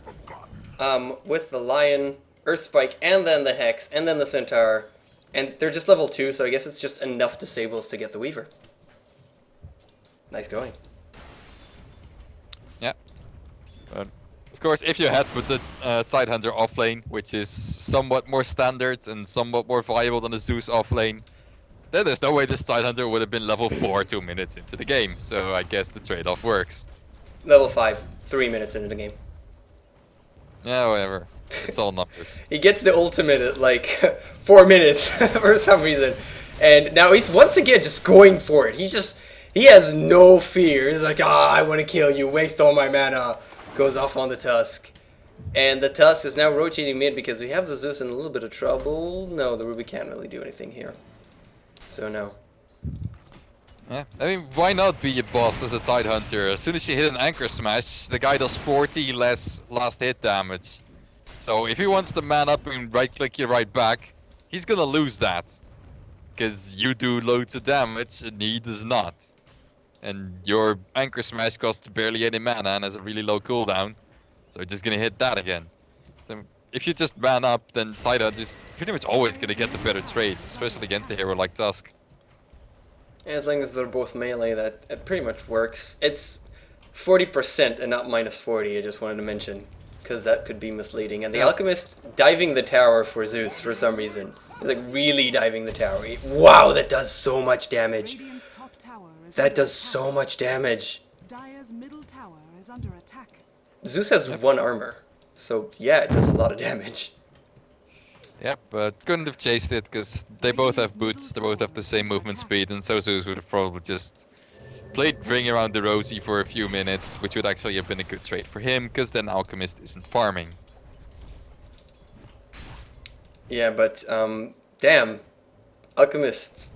A: With the Lion, Earthspike, and then the Hex, and then the Centaur. And they're just level 2, so I guess it's just enough disables to get the Weaver. Nice going.
B: Yeah. But of course, if you had put the Tidehunter offlane, which is somewhat more standard and somewhat more viable than the Zeus offlane, then there's no way this Tidehunter would have been level 4 2 minutes into the game. So I guess the trade-off works.
A: Level 5, 3 minutes into the game.
B: Yeah, whatever. It's all numbers.
A: He gets the ultimate at like 4 minutes for some reason. And now he's once again just going for it. He has no fear. He's like, I want to kill you, waste all my mana. Goes off on the Tusk. And the Tusk is now rotating mid because we have the Zeus in a little bit of trouble. No, the Ruby can't really do anything here. So no.
B: Yeah, I mean, why not be a boss as a Tidehunter? As soon as you hit an Anchor Smash, the guy does 40 less last hit damage. So if he wants to man up and right-click you right back, he's gonna lose that. Because you do loads of damage and he does not. And your Anchor Smash costs barely any mana and has a really low cooldown. So you're just gonna hit that again. So if you just man up, then Tidehunter's pretty much always gonna get the better trades, especially against a hero like Tusk.
A: As long as they're both melee, that it pretty much works. It's 40% and not minus 40, I just wanted to mention. Because that could be misleading. And the
B: Yeah.
A: Alchemist diving the tower for Zeus for some reason. He's like really diving the tower. Wow, that does so much damage.
C: Radiant's top tower is
A: That
C: under
A: does
C: attack.
A: so much damage.
C: Dire's middle tower is under attack.
A: Zeus has 1 armor. So yeah, it does a lot of damage.
B: Yep, but couldn't have chased it because they both have boots, they both have the same movement speed, and so Zeus would have probably just played Ring Around the Rosie for a few minutes, which would actually have been a good trade for him because then Alchemist isn't farming.
A: Yeah, but damn, Alchemist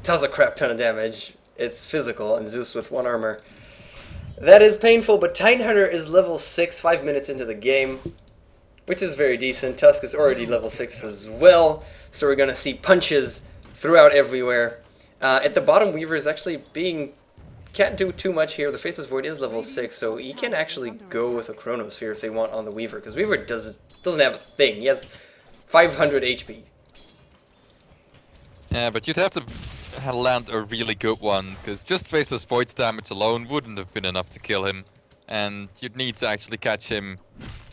A: does a crap ton of damage. It's physical, and Zeus with 1 armor. That is painful, but Tidehunter is level 6, 5 minutes into the game, which is very decent. Tusk is already level 6 as well, so we're going to see punches throughout everywhere. At the bottom, Weaver is actually can't do too much here. The Faceless Void is level 6, so he can actually go with a Chronosphere if they want on the Weaver, because Weaver doesn't have a thing. He has 500 HP.
B: Yeah, but you'd have to land a really good one, because just Faceless Void's damage alone wouldn't have been enough to kill him. And you'd need to actually catch him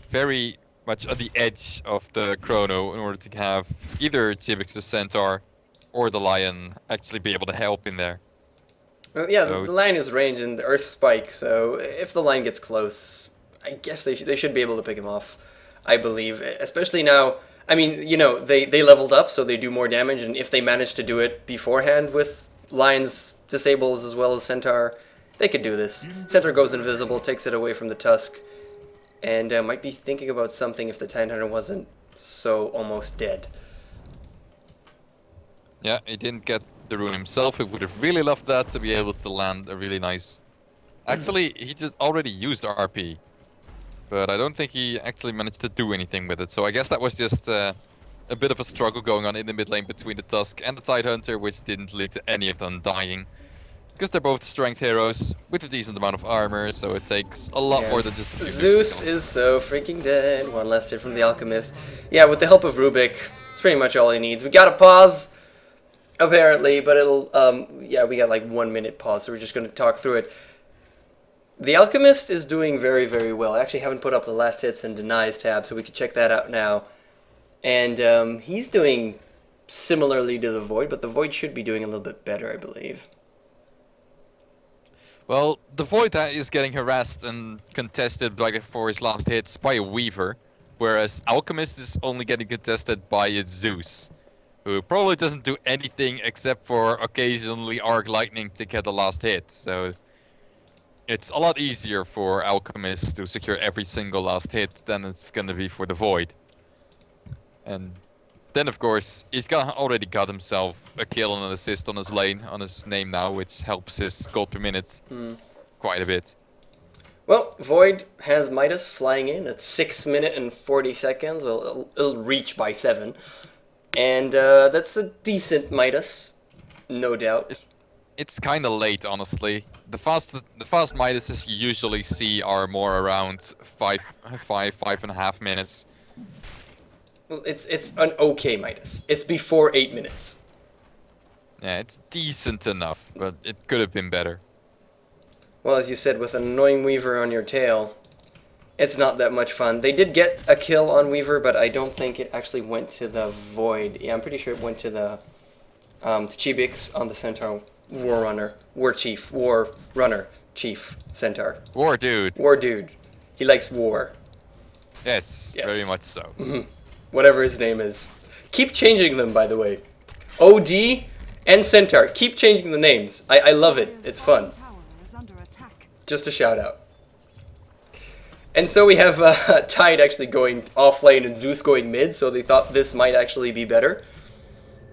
B: very much at the edge of the Chrono in order to have either Chibix the Centaur or the Lion actually be able to help in there.
A: Well, yeah,
B: So-
A: the line is range and the Earth Spike, so if the line gets close, I guess they should be able to pick him off, I believe. Especially now, I mean, you know, they leveled up, so they do more damage, and if they manage to do it beforehand with Lion's disables as well as Centaur, they could do this. Centaur goes invisible, takes it away from the Tusk, and might be thinking about something if the Tidehunter wasn't so almost dead.
B: Yeah, he didn't get the rune himself. He would have really loved that to be able to land a really nice... Actually, he just already used RP. But I don't think he actually managed to do anything with it. So I guess that was just a bit of a struggle going on in the mid lane between the Tusk and the Tidehunter, which didn't lead to any of them dying. Because they're both strength heroes with a decent amount of armor, so it takes a lot
A: Yeah.
B: more than just a few moves to
A: Zeus
B: kill him.
A: is so freaking dead. 1 last hit from the Alchemist. Yeah, with the help of Rubik, it's pretty much all he needs. We got a pause, apparently, but it'll, yeah, we got like 1 minute pause, so we're just going to talk through it. The Alchemist is doing very, very well. I actually haven't put up the last hits and denies tab, so we can check that out now. And he's doing similarly to the Void, but the Void should be doing a little bit better, I believe.
B: Well, the Void is getting harassed and contested like for his last hits by a Weaver, whereas Alchemist is only getting contested by a Zeus, who probably doesn't do anything except for occasionally Arc Lightning to get the last hit. So it's a lot easier for Alchemist to secure every single last hit than it's gonna be for the Void. And then, of course, already got himself a kill and an assist on his lane, on his name now, which helps his gold per minute quite a bit.
A: Well, Void has Midas flying in at 6 minutes and 40 seconds. It'll reach by 7. And that's a decent Midas, no doubt.
B: It's kind of late, honestly. The fast Midases you usually see are more around 5.5 minutes.
A: Well, it's an okay Midas. It's before 8 minutes.
B: Yeah, it's decent enough, but it could have been better.
A: Well, as you said, with an annoying Weaver on your tail, it's not that much fun. They did get a kill on Weaver, but I don't think it actually went to the Void. Yeah, I'm pretty sure it went to the to Chibix on the Centaur War Runner, War Chief, War Runner, Chief, Centaur.
B: War dude.
A: War Dude. He likes war.
B: Yes,
A: Yes.
B: very much so.
A: Whatever his name is. Keep changing them, by the way. OD and Centaur. Keep changing the names. I love it. It's fun.
C: Tower is under attack.
A: Just a shout out. And so we have Tide actually going off lane and Zeus going mid, so they thought this might actually be better.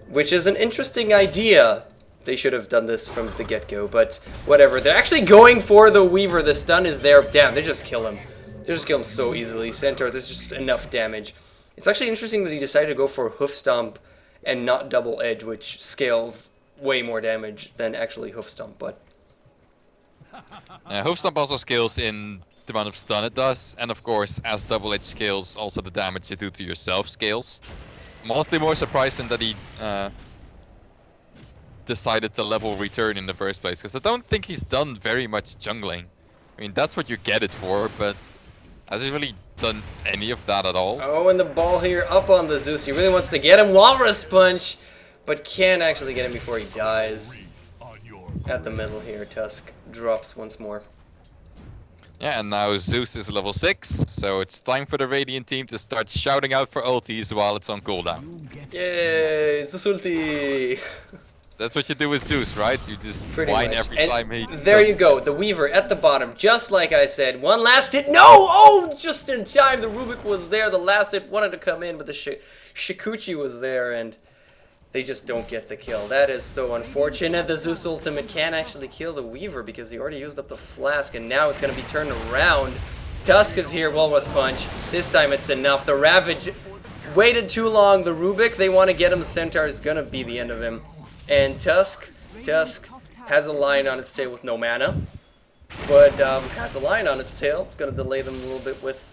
A: Which is an interesting idea. They should have done this from the get-go, but whatever. They're actually going for the Weaver. The stun is there. Damn, they just kill him. They just kill him so easily. Centaur, there's just enough damage. It's actually interesting that he decided to go for Hoof Stomp and not Double Edge, which scales way more damage than actually Hoof Stomp, but...
B: Hoof Stomp also scales in the amount of stun it does, and of course, as Double Edge scales, also the damage you do to yourself scales. I'm honestly more surprised than that he decided to level Return in the first place, because I don't think he's done very much jungling. I mean, that's what you get it for, but Has he really done any of that at all?
A: Oh, and the ball here up on the Zeus. He really wants to get him. Walrus Punch, but can't actually get him before he dies. At the middle here, Tusk drops once more.
B: Yeah, and now Zeus is level 6, so it's time for the Radiant team to start shouting out for ultis while it's on cooldown.
A: Yay, Zeus ulti!
B: That's what you do with Zeus, right? You just
A: Pretty
B: whine
A: much.
B: every
A: And
B: time he...
A: there you go, the Weaver at the bottom, just like I said. One last hit. No! Oh, just in time. The Rubik was there. The last hit wanted to come in, but the Shikuchi was there, and they just don't get the kill. That is so unfortunate. The Zeus ultimate can actually kill the Weaver because he already used up the flask, and now it's going to be turned around. Tusk is here. Walrus Punch. This time it's enough. The Ravage waited too long. The Rubik, they want to get him. Centaur is going to be the end of him. And Tusk has a lion on its tail with no mana, but has a lion on its tail. It's going to delay them a little bit with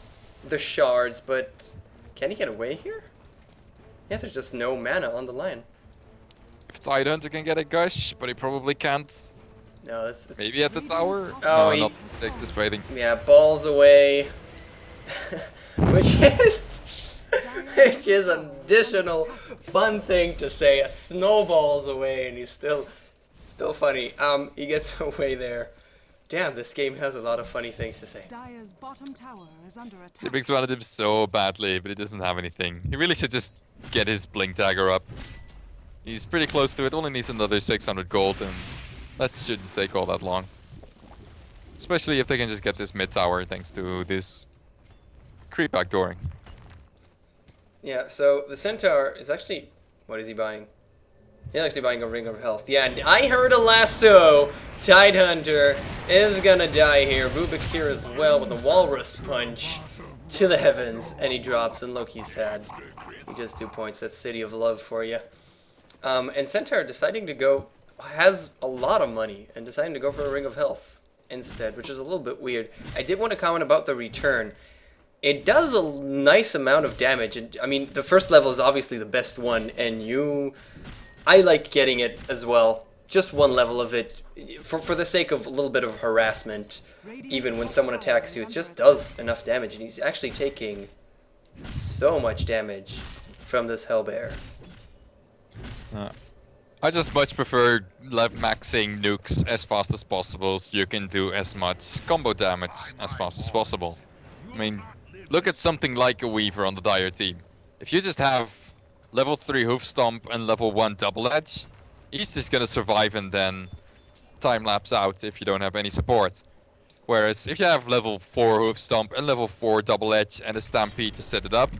A: the shards, but can he get away here? Yeah, there's just no mana on the lion.
B: If Tidehunter can get a gush, but he probably can't.
A: No, it's
B: Maybe at the tower?
A: Oh,
B: no,
A: he-
B: not mistakes this waiting.
A: yeah, balls away, which is an additional fun thing to say. A snowballs away, and he's still funny. He gets away there. Damn, this game has a lot of funny things to say.
C: Dire's bottom tower is under attack.
B: Chibix wanted him so badly, but he doesn't have anything. He really should just get his Blink Dagger up. He's pretty close to it, only needs another 600 gold, and that shouldn't take all that long. Especially if they can just get this mid tower thanks to this creep backdooring.
A: Yeah, so the Centaur is actually... What is he buying? He's actually buying a Ring of Health. Yeah, and I heard a lasso. Tidehunter is gonna die here. Rubik here as well with a Walrus Punch to the heavens. And he drops, and Loki's sad. He does 2 points. That's City of Love for you. And Centaur deciding to go... has a lot of money and deciding to go for a Ring of Health instead, which is a little bit weird. I did want to comment about the return. It does a nice amount of damage. And, I mean, the first level is obviously the best one, and I like getting it as well. Just one level of it, for the sake of a little bit of harassment. Even when someone attacks you, it just does enough damage, and he's actually taking so much damage from this Hellbear.
B: I just much prefer maxing nukes as fast as possible so you can do as much combo damage as fast as possible. I mean, look at something like a Weaver on the Dire team. If you just have level 3 Hoof Stomp and level 1 Double Edge, he's just gonna survive and then time lapse out if you don't have any support. Whereas if you have level 4 Hoof Stomp and level 4 Double Edge and a Stampede to set it up,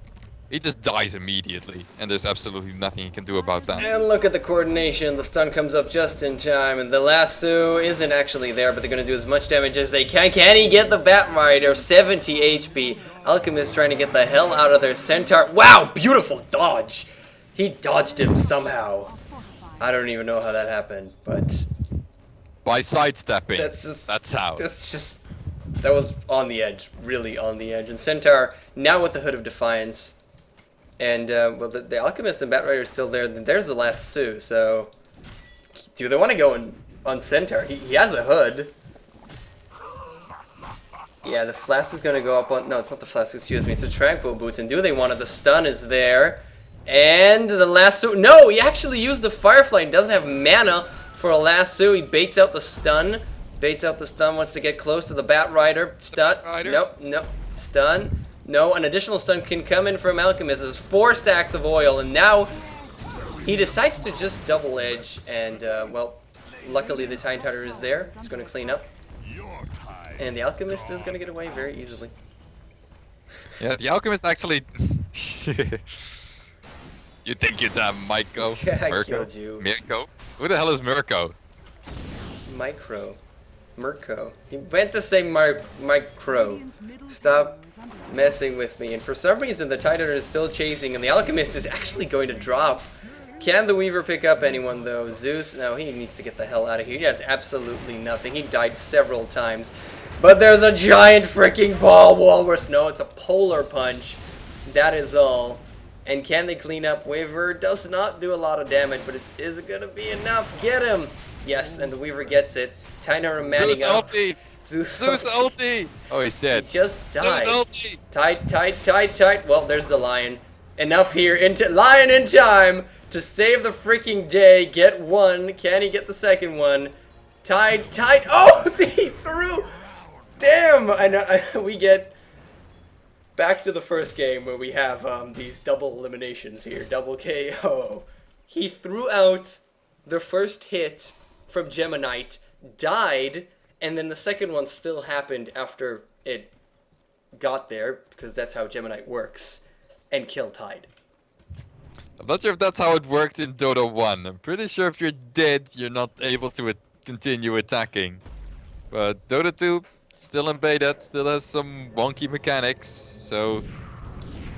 B: he just dies immediately, and there's absolutely nothing you can do about that.
A: And look at the coordination. The stun comes up just in time, and the lasso isn't actually there, but they're going to do as much damage as they can. Can he get the Bat Rider? 70 HP. Alchemist trying to get the hell out of their Centaur. Wow, beautiful dodge. He dodged him somehow. I don't even know how that happened, but...
B: By sidestepping,
A: That's
B: how.
A: That was on the edge, really on the edge. And Centaur, now with the Hood of Defiance, and, well, the Alchemist and Bat Rider are still there. There's the last Sue, so... Do they want to go on Centaur? He has a Hood. Yeah, the Flask is going to go up on... No, it's not the Flask, excuse me. It's a Tranquil Boots. And do they want it? The stun is there. And the lasso... No, he actually used the Firefly and doesn't have mana for a lasso. He baits out the stun. Baits out the stun, wants to get close to the Bat Rider. Stun. Nope, nope. Stun. No, an additional stun can come in from Alchemist. There's 4 stacks of oil, and now he decides to just double edge. And, well, luckily the Tidehunter is there. He's going to clean up. And the Alchemist is going to get away very easily.
B: Yeah, the Alchemist actually... You think you'd have Myko?
A: Yeah, I
B: Mirko?
A: killed you.
B: Mirko? Who the hell is Mirko?
A: Mirko. He meant to say Micro. Stop messing with me. And for some reason, the Tidehunter is still chasing, and the Alchemist is actually going to drop. Can the Weaver pick up anyone, though? Zeus? No, he needs to get the hell out of here. He has absolutely nothing. He died several times. But there's a giant freaking ball walrus. No, it's a polar punch. That is all. And can they clean up? Weaver does not do a lot of damage, but is it going to be enough? Get him! Yes, and the Weaver gets it. Tidehunter manning up. Zeus
B: ulti! Oh, he's dead.
A: He just died.
B: Zeus ulti!
A: Tight. Well, there's the lion. Enough here. Lion in time to save the freaking day. Get one. Can he get the second one? Tide. Oh, he threw. Damn. I know. We get back to the first game where we have these double eliminations here. Double KO. He threw out the first hit from Geminite, died, and then the second one still happened after it got there, because that's how Geminite works, and killed Tide.
B: I'm not sure if that's how it worked in Dota 1. I'm pretty sure if you're dead, you're not able to continue attacking. But Dota 2, still in beta, still has some wonky mechanics, so...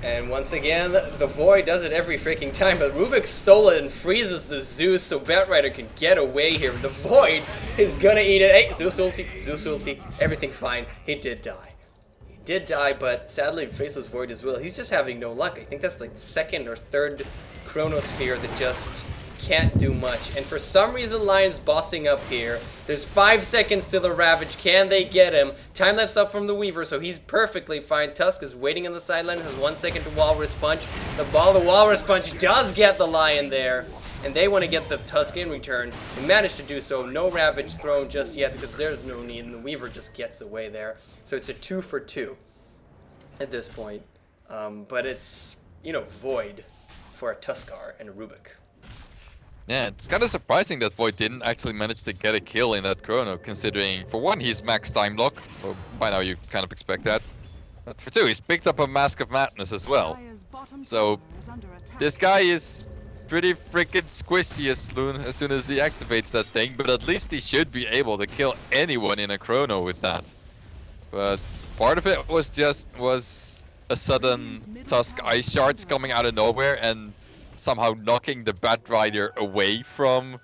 A: And once again, the Void does it every freaking time, but Rubik stole it and freezes the Zeus so Batrider can get away here. The Void is gonna eat it. Hey, Zeus ulti, everything's fine. He did die, but sadly Faceless Void as well. He's just having no luck. I think that's like the second or third Chronosphere that just can't do much. And for some reason, Lion's bossing up here. There's 5 seconds to the Ravage. Can they get him? Time lapse up from the Weaver, so he's perfectly fine. Tusk is waiting on the sideline, has 1 second to Walrus Punch. The Walrus Punch does get the Lion there. And they want to get the Tusk in return. They managed to do so. No Ravage thrown just yet because there's no need, and the Weaver just gets away there. So it's a 2 for 2 at this point. But it's, you know, Void for a Tuskar and a Rubik.
B: Yeah, it's kind of surprising that Void didn't actually manage to get a kill in that Chrono, considering, for one, he's max time lock, so by now you kind of expect that. But for two, he's picked up a Mask of Madness as well. So, this guy is pretty freaking squishy as soon as he activates that thing, but at least he should be able to kill anyone in a Chrono with that. But part of it was a sudden Tusk Ice Shards coming out of nowhere and somehow knocking the Batrider away from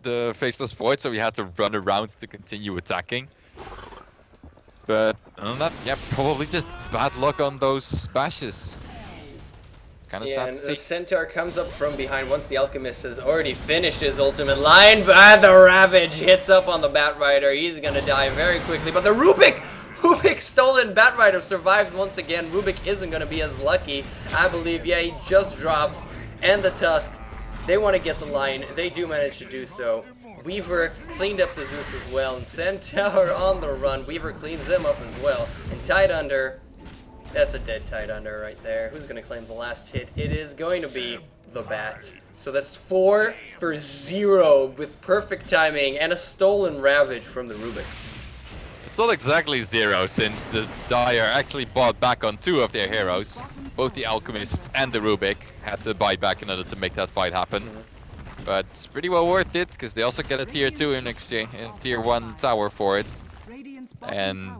B: the Faceless Void, so he had to run around to continue attacking. But other than that, yeah, probably just bad luck on those bashes. It's kind of sad to
A: and
B: see.
A: the Centaur comes up from behind once the Alchemist has already finished his ultimate line, but the Ravage hits up on the Batrider. He's gonna die very quickly, but the Rubik stolen. Batrider survives once again. Rubik isn't gonna be as lucky, I believe. Yeah, he just drops. And the Tusk, they want to get the Lion. They do manage to do so. Weaver cleaned up the Zeus as well, and Centaur on the run. Weaver cleans him up as well. And Tidehunter, that's a dead Tidehunter right there. Who's going to claim the last hit? It is going to be the Bat. So that's 4 for 0 with perfect timing and a stolen Ravage from the Rubik.
B: It's not exactly 0, since the Dire actually bought back on 2 of their heroes. Both the Alchemist and the Rubik had to buy back in order to make that fight happen. But it's pretty well worth it, because they also get a tier 2 in exchange, a tier 1 tower for it. And,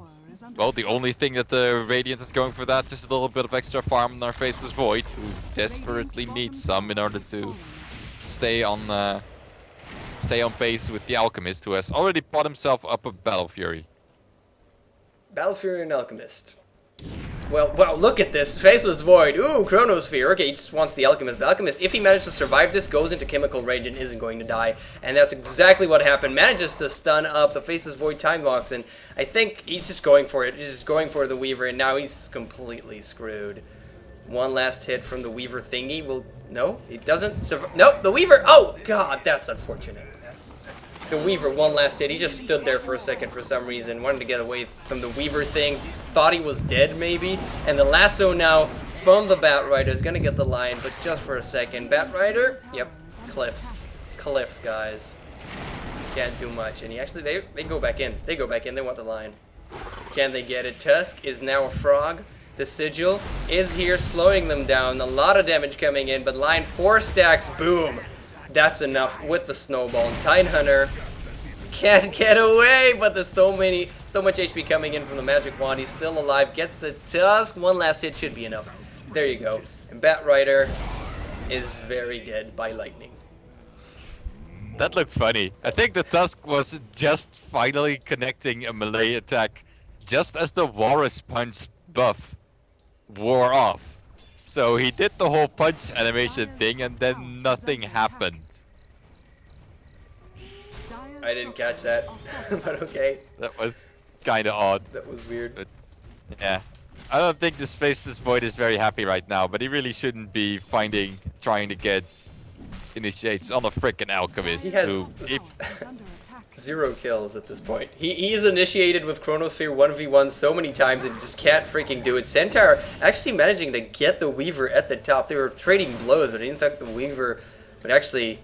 B: well, the only thing that the Radiant is going for that is a little bit of extra farm on our Faceless Void, who desperately needs some in order to stay on pace with the Alchemist, who has already bought himself up a Battle Fury.
A: Battle Fury and Alchemist. Well, wow, look at this. Faceless Void. Ooh, Chronosphere. Okay, he just wants the Alchemist. But Alchemist, if he manages to survive this, goes into Chemical Rage and isn't going to die. And that's exactly what happened. Manages to stun up the Faceless Void time locks. And I think he's just going for it. He's just going for the Weaver. And now he's completely screwed. One last hit from the Weaver thingy. Will... No, he doesn't survive. Nope, the Weaver. Oh, God, that's unfortunate. The Weaver, one last hit. He just stood there for a second for some reason. Wanted to get away from the Weaver thing. Thought he was dead, maybe. And the lasso now from the Batrider is going to get the Lion, but just for a second. Batrider, yep, cliffs. Cliffs, guys. Can't do much. And he actually, they go back in. They go back in. They want the Lion. Can they get it? Tusk is now a frog. The Sigil is here slowing them down. A lot of damage coming in, but Lion 4 stacks. Boom. That's enough with the snowball. And Tidehunter can't get away, but there's so much HP coming in from the Magic Wand. He's still alive. Gets the Tusk. One last hit should be enough. There you go. And Batrider is very dead by lightning.
B: That looked funny. I think the Tusk was just finally connecting a melee attack just as the Walrus Punch buff wore off. So he did the whole punch animation thing and then nothing happened.
A: I didn't catch that, but okay.
B: That was kind of odd.
A: That was weird.
B: But yeah, I don't think this Faceless Void is very happy right now, but he really shouldn't be trying to get initiates on a frickin' Alchemist.
A: He has
B: who,
C: Tower is under attack.
A: 0 kills at this point. He's initiated with Chronosphere 1v1 so many times and just can't freaking do it. Centaur actually managing to get the Weaver at the top. They were trading blows, but I didn't think the Weaver would actually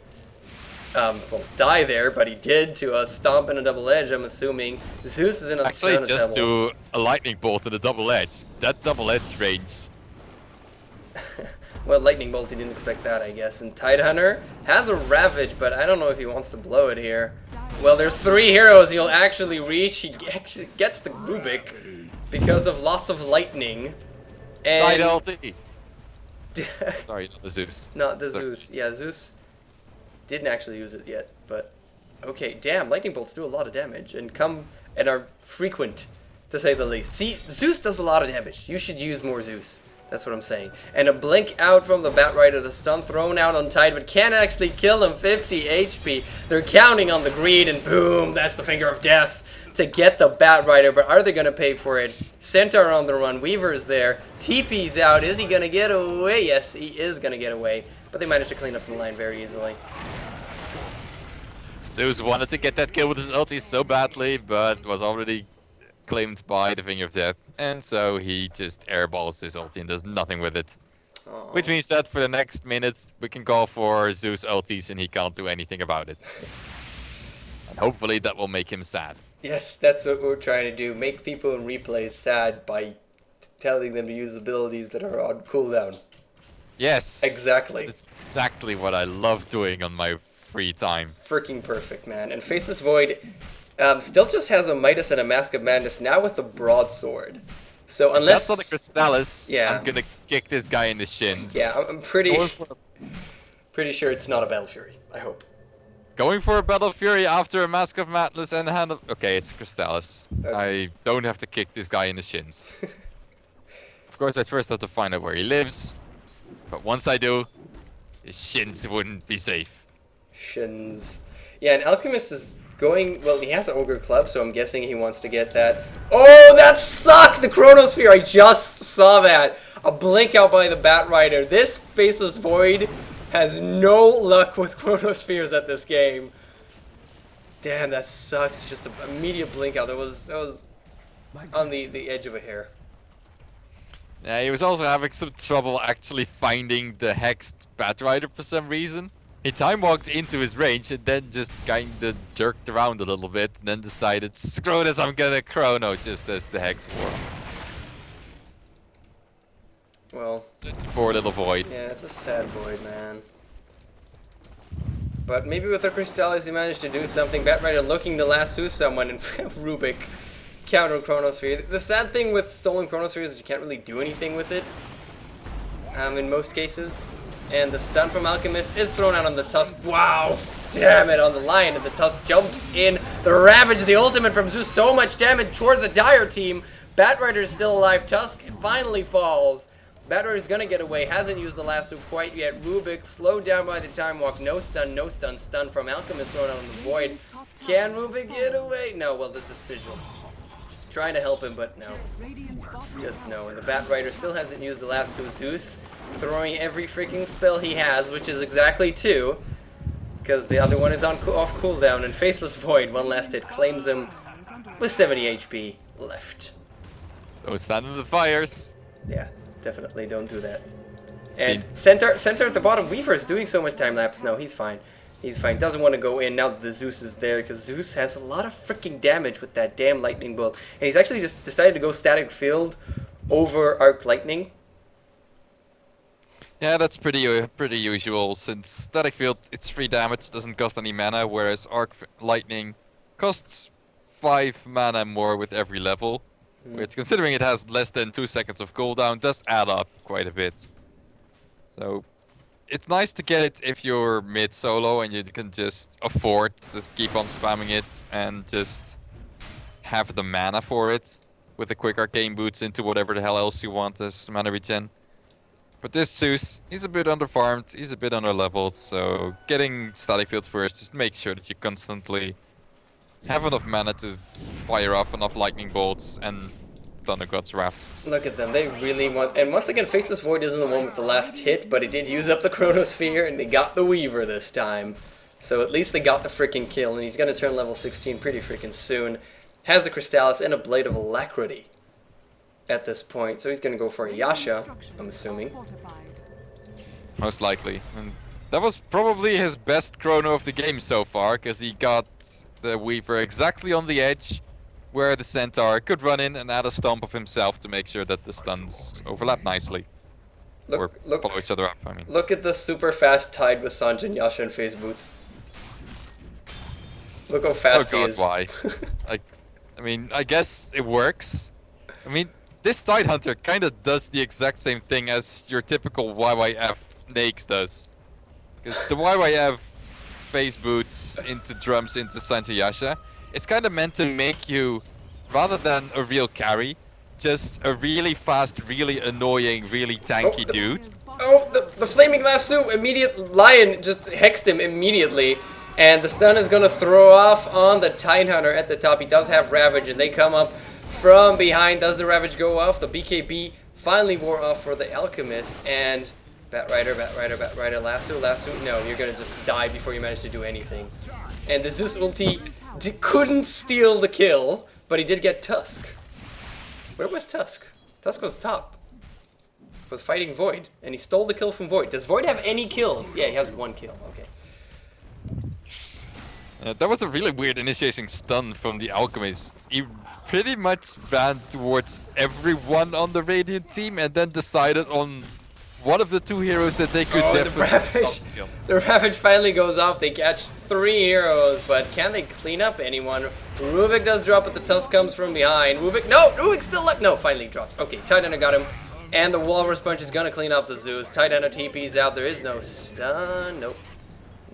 A: die there, but he did to a stomp and a double edge, I'm assuming. Zeus is in a
B: actually
A: ton
B: just
A: of trouble.
B: to a lightning bolt and a double edge. That double edge range.
A: Well, lightning bolt, he didn't expect that, I guess. And Tidehunter has a Ravage, but I don't know if he wants to blow it here. Well, there's 3 heroes he'll actually reach. He actually gets the Rubik because of lots of lightning.
B: Tide
A: And
B: LT. Sorry, not the Zeus.
A: not the
B: Sorry.
A: Zeus. Yeah, Zeus didn't actually use it yet, but okay, damn, lightning bolts do a lot of damage and are frequent, to say the least. See, Zeus does a lot of damage. You should use more Zeus. That's what I'm saying. And a blink out from the Batrider, the stun thrown out on Tide, but can't actually kill him. 50 HP. They're counting on the greed, and boom, that's the finger of death to get the Batrider. But are they going to pay for it? Centaur on the run. Weaver's there. TP's out. Is he going to get away? Yes, he is going to get away. But they managed to clean up the line very easily.
B: Zeus wanted to get that kill with his ulti so badly, but was already claimed by the Finger of Death. And so he just airballs his ulti and does nothing with it.
A: Aww.
B: Which means that for the next minutes, we can call for Zeus ultis and he can't do anything about it. And hopefully that will make him sad.
A: Yes, that's what we're trying to do. Make people in replays sad by telling them to use abilities that are on cooldown.
B: Yes.
A: Exactly.
B: That's exactly what I love doing on my free time.
A: Freaking perfect, man. And Faceless Void still just has a Midas and a Mask of Madness, now with the Broadsword. So unless...
B: That's not a Crystallis.
A: Yeah.
B: I'm gonna kick this guy in the shins.
A: Yeah, I'm pretty sure it's not a Battle Fury, I hope.
B: Going for a Battle Fury after a Mask of Madness and a Hand of... Okay, it's Crystallis.
A: Okay.
B: I don't have to kick this guy in the shins. Of course, I first have to find out where he lives. But once I do, his shins wouldn't be safe.
A: Shins. Yeah, and Alchemist is going... Well, he has an Ogre Club, so I'm guessing he wants to get that. Oh, that sucked! The Chronosphere! I just saw that! A blink out by the Batrider. This Faceless Void has no luck with Chronospheres at this game. Damn, that sucks. Just an immediate blink out. That was on the edge of a hair.
B: Yeah, he was also having some trouble actually finding the Hexed Batrider for some reason. He time walked into his range and then just kinda jerked around a little bit and then decided, screw this, I'm gonna chrono just as the Hex wore.
A: Well,
B: Such a poor little Void.
A: yeah, it's a sad Void, man. But maybe with the Crystallis he managed to do something. Batrider looking to lasso someone and Rubik counter Chronosphere. The sad thing with stolen Chronosphere is you can't really do anything with it. In most cases. And the stun from Alchemist is thrown out on the Tusk. Wow! Damn it, on the line. And the Tusk jumps in. The Ravage, the ultimate from Zeus. So much damage towards the Dire team. Batrider is still alive. Tusk finally falls. Batrider is going to get away. Hasn't used the lasso quite yet. Rubik slowed down by the time walk. No stun, no stun. Stun from Alchemist thrown out on the Void. Can Rubik get away? No, well, this is Sigil. Trying to help him, but no.
C: Radiant's bottom
A: Just
C: tower
A: no. And the Batrider still hasn't used the lasso. Zeus throwing every freaking spell he has, which is exactly 2. Because the other one is on off cooldown. And Faceless Void, one last hit, claims him with 70 HP left.
B: Don't stand in the fires.
A: Yeah, definitely don't do that. And center at the bottom. Weaver is doing so much time lapse. No, he's fine. He's fine. Doesn't want to go in now that the Zeus is there, because Zeus has a lot of freaking damage with that damn lightning bolt. And he's actually just decided to go static field over arc lightning.
B: Yeah, that's pretty usual, since Static Field, it's 3 damage, doesn't cost any mana, whereas Lightning costs 5 mana more with every level. Which, considering it has less than 2 seconds of cooldown, does add up quite a bit. So, it's nice to get it if you're mid-solo and you can just afford to keep on spamming it and just have the mana for it, with the quick arcane boots into whatever the hell else you want as mana regen. But this Zeus, he's a bit underfarmed, he's a bit underleveled, so getting Static Field first, just make sure that you constantly have enough mana to fire off enough lightning bolts and Thundergod's Wraths.
A: Look at them, they really want... And once again, Faceless Void isn't the one with the last hit, but he did use up the Chronosphere, and they got the Weaver this time. So at least they got the freaking kill, and he's going to turn level 16 pretty freaking soon. Has a Crystallis and a Blade of Alacrity at this point, so he's going to go for a Yasha, I'm assuming.
B: Most likely. And that was probably his best chrono of the game so far, because he got the Weaver exactly on the edge, where the Centaur could run in and add a stomp of himself to make sure that the stuns overlap nicely. Or follow each other up, I mean.
A: Look at the super fast Tide with Sanjin, Yasha, and Phase Boots. Look how fast he is.
B: Why? I mean, I guess it works. I mean, this Tidehunter kind of does the exact same thing as your typical YYF Nakes does. Because the YYF Phase Boots into drums into Sanjin Yasha, it's kind of meant to make you, rather than a real carry, just a really fast, really annoying, really tanky dude.
A: Oh, the Flaming Lasso, immediate Lion just hexed him immediately. And the stun is going to throw off on the Tidehunter at the top. He does have Ravage, and they come up from behind. Does the Ravage go off? The BKB finally wore off for the Alchemist. And Batrider, Lasso. No, you're going to just die before you manage to do anything. And the Zeus ulti couldn't steal the kill, but he did get Tusk. Where was Tusk? Tusk was top. Was fighting Void, and he stole the kill from Void. Does Void have any kills? Yeah, he has 1 kill. Okay.
B: That was a really weird initiating stun from the Alchemist. He pretty much ran towards everyone on the Radiant team and then decided on one of the 2 heroes that they could definitely kill.
A: The Ravage finally goes off. They catch 3 heroes, but can they clean up anyone? Rubik does drop, but the Tusk comes from behind. Rubik still left. No, finally drops. Okay, Tidehunter got him. And the Walrus Punch is going to clean off the Zeus. Tidehunter TP's out. There is no stun. Nope.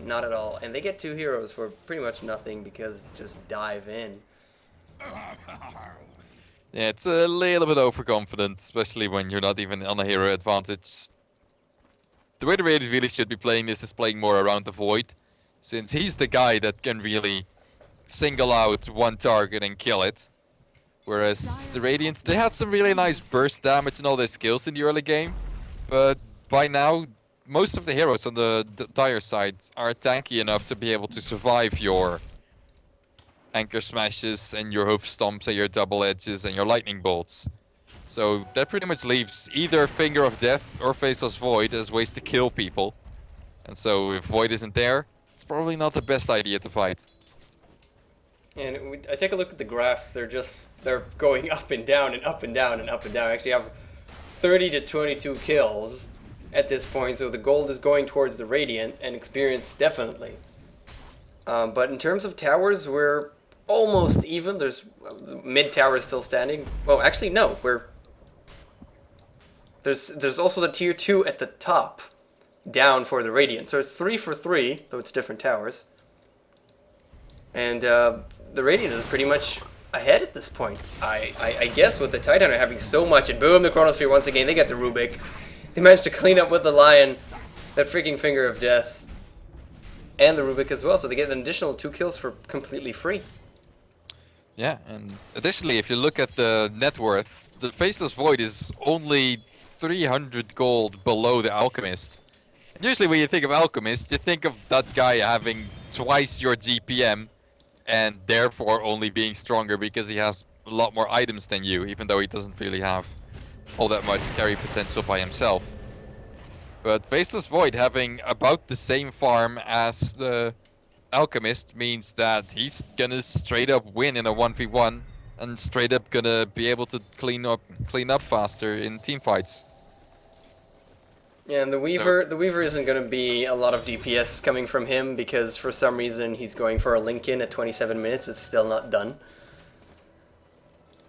A: Not at all. And they get 2 heroes for pretty much nothing because just dive in.
B: Yeah, it's a little bit overconfident, especially when you're not even on a hero advantage. The way the Radiant really should be playing this is playing more around the Void, since he's the guy that can really single out one target and kill it. Whereas the Radiant, they had some really nice burst damage and all their skills in the early game, but by now, most of the heroes on the dire side are tanky enough to be able to survive your Anchor Smashes and your Hoof Stomps and your Double Edges and your Lightning Bolts. So that pretty much leaves either Finger of Death or Faceless Void as ways to kill people. And so if Void isn't there, it's probably not the best idea to fight.
A: And I take a look at the graphs, they're going up and down and up and down and up and down. I actually have 30 to 22 kills at this point, so the gold is going towards the Radiant, and experience definitely. But in terms of towers, we're almost even. There's mid tower is still standing. Well, actually no, there's also the tier 2 at the top, down for the Radiant. So it's 3 for 3, though it's different towers. And the Radiant is pretty much ahead at this point. I guess with the Tidehunter having so much, and boom, the Chronosphere once again. They get the Rubik. They managed to clean up with the Lion that freaking Finger of Death and the Rubik as well. So they get an additional 2 kills for completely free.
B: Yeah, and additionally, if you look at the net worth, the Faceless Void is only 300 gold below the Alchemist. And usually when you think of Alchemist, you think of that guy having twice your GPM and therefore only being stronger because he has a lot more items than you, even though he doesn't really have all that much carry potential by himself. But Faceless Void having about the same farm as the Alchemist means that he's gonna straight up win in a 1v1 and straight up gonna be able to clean up faster in team fights.
A: Yeah, and the Weaver isn't going to be a lot of DPS coming from him because for some reason he's going for a Lincoln at 27 minutes. It's still not done.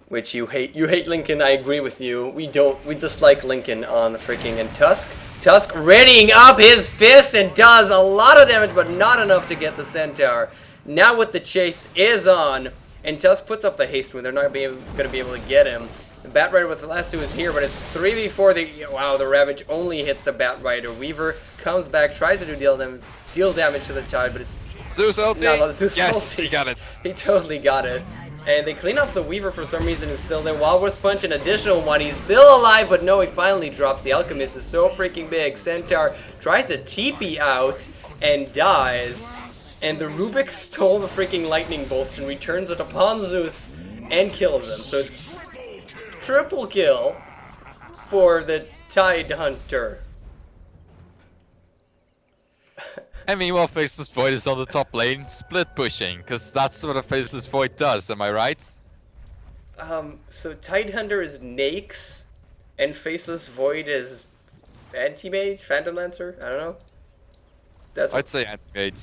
A: Which you hate. You hate Lincoln, I agree with you. We dislike Lincoln on the freaking and Tusk. Tusk readying up his fist and does a lot of damage, but not enough to get the Centaur. Now with the chase is on, and Tusk puts up the haste when they're not going to be able to get him. The Batrider with the lasso is here, but it's 3v4. Wow, the Ravage only hits the Batrider. Weaver comes back, tries to deal damage to the Tide, but it's
B: Zeus ulti.
A: No, Zeus
B: Yes,
A: ulti.
B: he got it.
A: He totally got it. And they clean off the Weaver for some reason and still there. Walrus Punch, an additional one. He's still alive, but no, he finally drops. The Alchemist is so freaking big. Centaur tries to TP out and dies. And the Rubik stole the freaking lightning bolts and returns it upon Zeus and kills him. So it's triple kill for the Tidehunter.
B: And meanwhile, Faceless Void is on the top lane, split pushing, because that's what a Faceless Void does, am I right?
A: So Tidehunter is Nakes, and Faceless Void is Anti-Mage, Phantom Lancer, I don't know. That's
B: I'd say Anti-Mage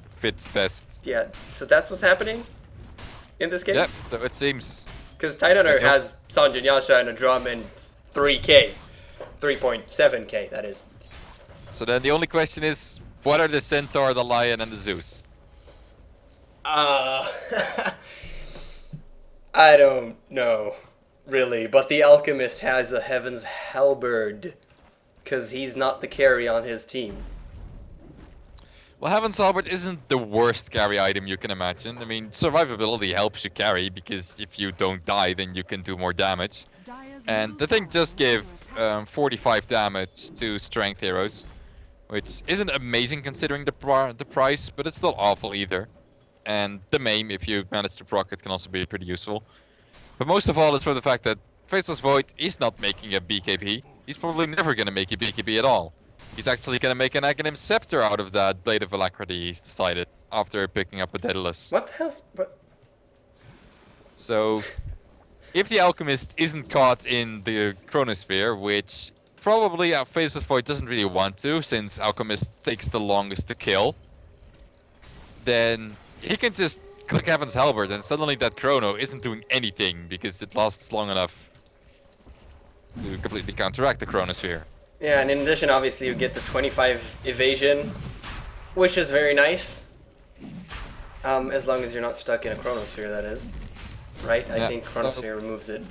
B: fits best.
A: yeah, so that's what's happening in this game?
B: Yep, so it seems.
A: Because Tidehunter
B: Yep.
A: has Sanjin Yasha and a drum and 3k. 3.7k, that is.
B: So then the only question is, what are the Centaur, the Lion, and the Zeus?
A: I don't know, really. But the Alchemist has a Heaven's Halberd, because he's not the carry on his team.
B: Well, Heaven's Halberd isn't the worst carry item you can imagine. I mean, survivability helps you carry, because if you don't die, then you can do more damage. And the thing does give 45 damage to strength heroes, which isn't amazing considering the price, but it's still awful either. And the maim, if you manage to proc it, can also be pretty useful. But most of all, it's for the fact that Faceless Void is not making a BKB. He's probably never going to make a BKB at all. He's actually going to make an Aghanim Scepter out of that Blade of Alacrity, he's decided, after picking up a Daedalus.
A: What the hell's... What?
B: So, if the Alchemist isn't caught in the Chronosphere, which probably Faceless Void doesn't really want to, since Alchemist takes the longest to kill, then he can just click Heaven's Halberd and suddenly that Chrono isn't doing anything because it lasts long enough to completely counteract the Chronosphere.
A: Yeah, and in addition, obviously, you get the 25 evasion, which is very nice. As long as you're not stuck in a Chronosphere, that is. Right? I
B: Yeah.
A: think Chronosphere removes it.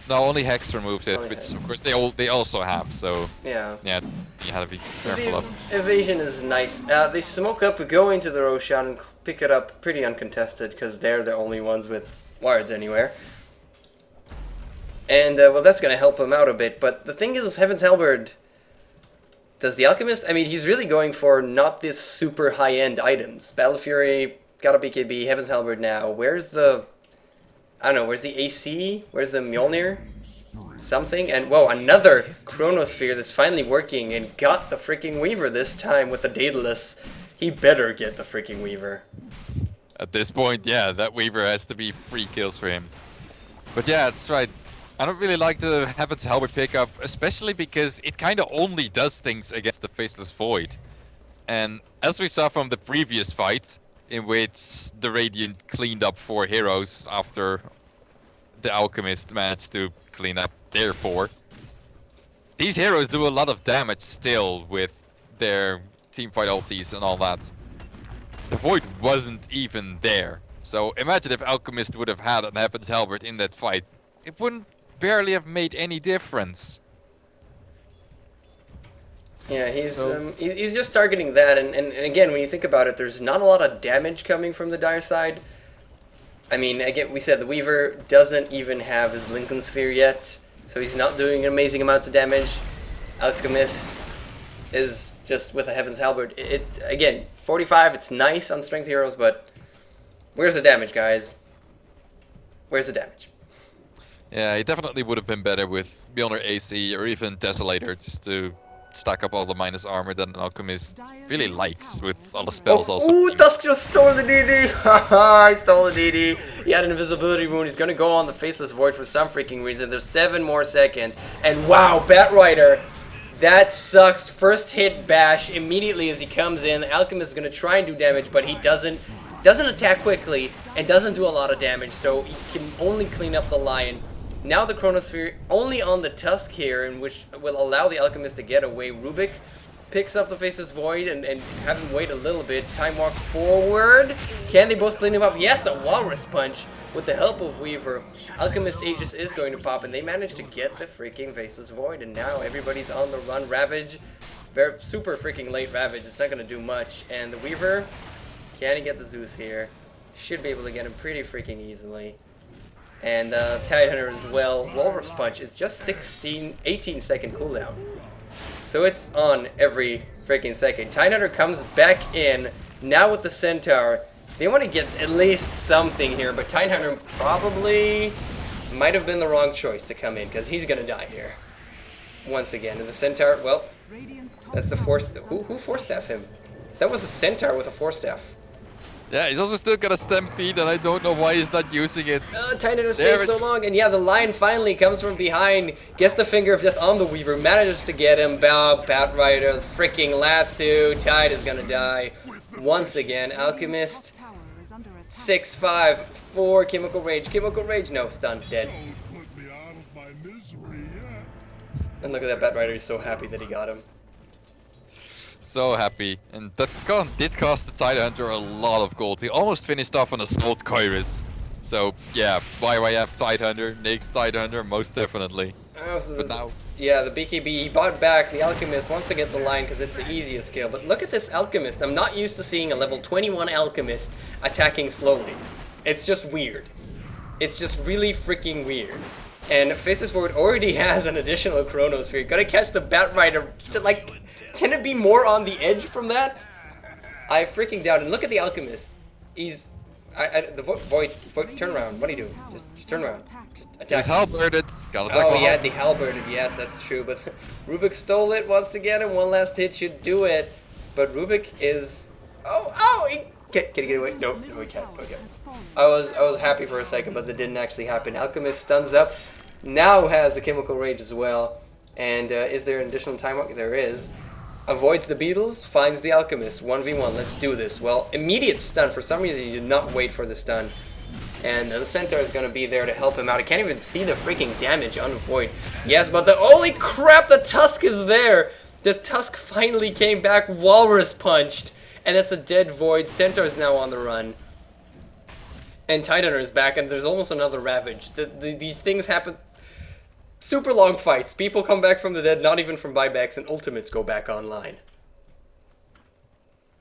B: No, only Hex removes it,
A: Only
B: which
A: Hex.
B: of course they also have, so
A: Yeah.
B: yeah, you have to be
A: So
B: careful
A: the
B: of.
A: evasion is nice. They smoke up, go into the Roshan, and pick it up pretty uncontested, because they're the only ones with wards anywhere. And, well, that's going to help him out a bit. But the thing is, Heaven's Halberd, does the Alchemist, I mean, he's really going for not this super high-end items. Battle Fury, got a BKB, Heaven's Halberd now. Where's the, I don't know, where's the AC? Where's the Mjolnir? Something? And, whoa, another Chronosphere that's finally working and got the freaking Weaver this time with the Daedalus. He better get the freaking Weaver.
B: At this point, yeah, that Weaver has to be free kills for him. But yeah, that's right. I don't really like the Heaven's Halberd pickup, especially because it kind of only does things against the Faceless Void. And as we saw from the previous fight, in which the Radiant cleaned up 4 heroes after the Alchemist managed to clean up their 4, these heroes do a lot of damage still with their teamfight ultis and all that. The Void wasn't even there. So imagine if Alchemist would have had an Heaven's Halberd in that fight. It wouldn't barely have made any difference.
A: Yeah, he's
B: So-
A: he's just targeting that, and again, when you think about it, there's not a lot of damage coming from the Dire side. I mean, again, we said the Weaver doesn't even have his Lincoln Sphere yet, so he's not doing amazing amounts of damage. Alchemist is just with a Heaven's Halberd. It again, 45, it's nice on strength heroes, but where's the damage, guys? Where's the damage?
B: Yeah, it definitely would have been better with Mjolnir AC or even Desolator just to stack up all the minus armor that an Alchemist really likes with all the spells also.
A: Ooh, Dusk just stole the DD! Haha, he stole the DD. He had an invisibility wound. He's gonna go on the Faceless Void for some freaking reason. There's 7 more seconds. And wow, Batrider, that sucks. First hit bash immediately as he comes in. The Alchemist is gonna try and do damage, but he doesn't attack quickly and doesn't do a lot of damage, so he can only clean up the Lion. Now the Chronosphere only on the Tusk here, in which will allow the Alchemist to get away. Rubik picks up the Faceless Void and have him wait a little bit. Time walk forward. Can they both clean him up? Yes, a Walrus Punch with the help of Weaver. Alchemist Aegis is going to pop, and they manage to get the freaking Faceless Void, and now everybody's on the run. Ravage, very super freaking late Ravage. It's not going to do much, and the Weaver Can he get the Zeus here? Should be able to get him pretty freaking easily. And Tidehunter as well. Walrus Punch is just 18 second cooldown. So it's on every freaking second. Tidehunter comes back in, now with the Centaur. They want to get at least something here, but Tidehunter probably might have been the wrong choice to come in, because he's going to die here. Once again. And the Centaur, well, that's the Force... Who Force Staff him? That was a Centaur with a Force Staff.
B: Yeah, he's also still got a Stampede, and I don't know why he's not using it.
A: Tidehunter stays so long, and yeah, the Lion finally comes from behind, gets the Finger of Death on the Weaver, manages to get him. Bat Rider, freaking lasso. Tide is gonna die once again. Alchemist, 6-5, 4 Chemical Rage. Chemical Rage, no, stunned, dead. And look at that Bat Rider, he's so happy that he got him.
B: So happy. And that did cost the Tidehunter a lot of gold. He almost finished off on Assault Kairos. So yeah, YYF Tidehunter, Nyx Tidehunter, most definitely. But now...
A: Yeah, the BKB, he bought back the Alchemist, wants to get the line because it's the easiest kill. But look at this Alchemist. I'm not used to seeing a level 21 Alchemist attacking slowly. It's just weird. It's just really freaking weird. And Faceless Void already has an additional Chronosphere. Gotta catch the Bat Rider. Like, can it be more on the edge from that? I freaking doubt it. And look at the Alchemist. He's... the Void, turn around. What are you doing? Just turn around. Just attack.
B: He's halberded. Gotta attack.
A: Oh, yeah, the halberded. Yes, that's true. But Rubik stole it. Wants to get him. One last hit should do it. But Rubik is... Oh! Can he get away? No, he can't. Okay. I was happy for a second, but that didn't actually happen. Alchemist stuns up. Now has the Chemical Rage as well. And is there an additional time walk? There is. Avoids the Beetles, finds the Alchemist. 1v1, let's do this. Well, immediate stun. For some reason, he did not wait for the stun. And the Centaur is going to be there to help him out. I can't even see the freaking damage on Void. Yes, but holy crap, the Tusk is there! The Tusk finally came back, Walrus punched. And that's a dead Void. Centaur is now on the run. And Tidehunter is back, and there's almost another Ravage. These things happen... Super long fights. People come back from the dead, not even from buybacks, and ultimates go back online.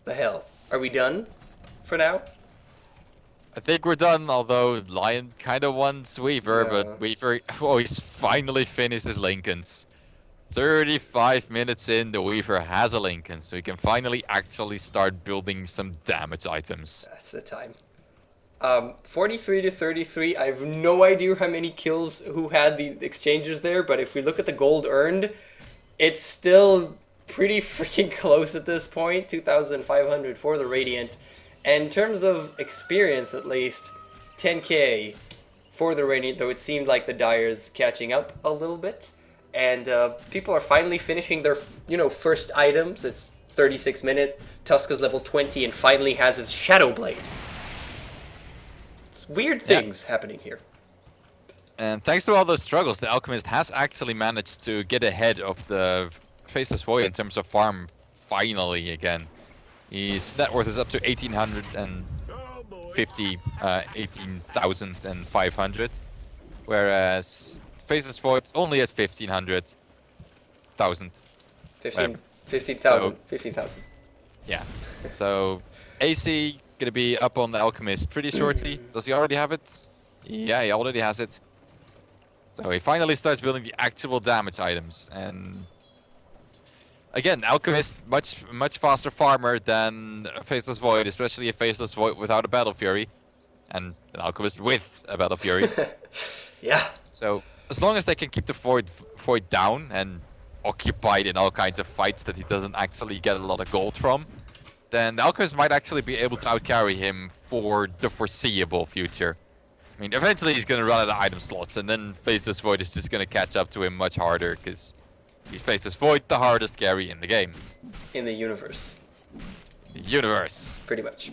A: The hell? Are we done? For now?
B: I think we're done, although Lion kind of wants Weaver,
A: Yeah.
B: but Weaver... Oh, he's finally finished his Lincolns. 35 minutes in, the Weaver has a Lincoln, so he can finally actually start building some damage items.
A: That's the time. 43 to 33. I have no idea how many kills who had the exchanges there, but if we look at the gold earned, it's still pretty freaking close at this point. 2,500 for the Radiant. And in terms of experience, at least, 10k for the Radiant, though it seemed like the Dire's catching up a little bit. And people are finally finishing their, first items. It's 36 minute. Tuska's level 20 and finally has his Shadow Blade. It's weird things happening here.
B: And thanks to all those struggles, the Alchemist has actually managed to get ahead of the Faceless Void in terms of farm finally again. His net worth is up to 18,500, whereas Faceless Void only at 1,500.
A: 15,000.
B: So-
A: 15,000.
B: Yeah. So AC gonna be up on the Alchemist pretty shortly. Does he already have it? Yeah, he already has it. So he finally starts building the actual damage items, and again, Alchemist much faster farmer than Faceless Void, especially a Faceless Void without a Battle Fury, and an Alchemist with a Battle Fury.
A: Yeah.
B: So as long as they can keep the Void down and occupied in all kinds of fights that he doesn't actually get a lot of gold from, then the Alchemist might actually be able to outcarry him for the foreseeable future. I mean, eventually he's gonna run out of item slots, and then Faceless Void is just gonna catch up to him much harder, because he's Faceless Void, the hardest carry in the game.
A: In the universe.
B: The universe.
A: Pretty much.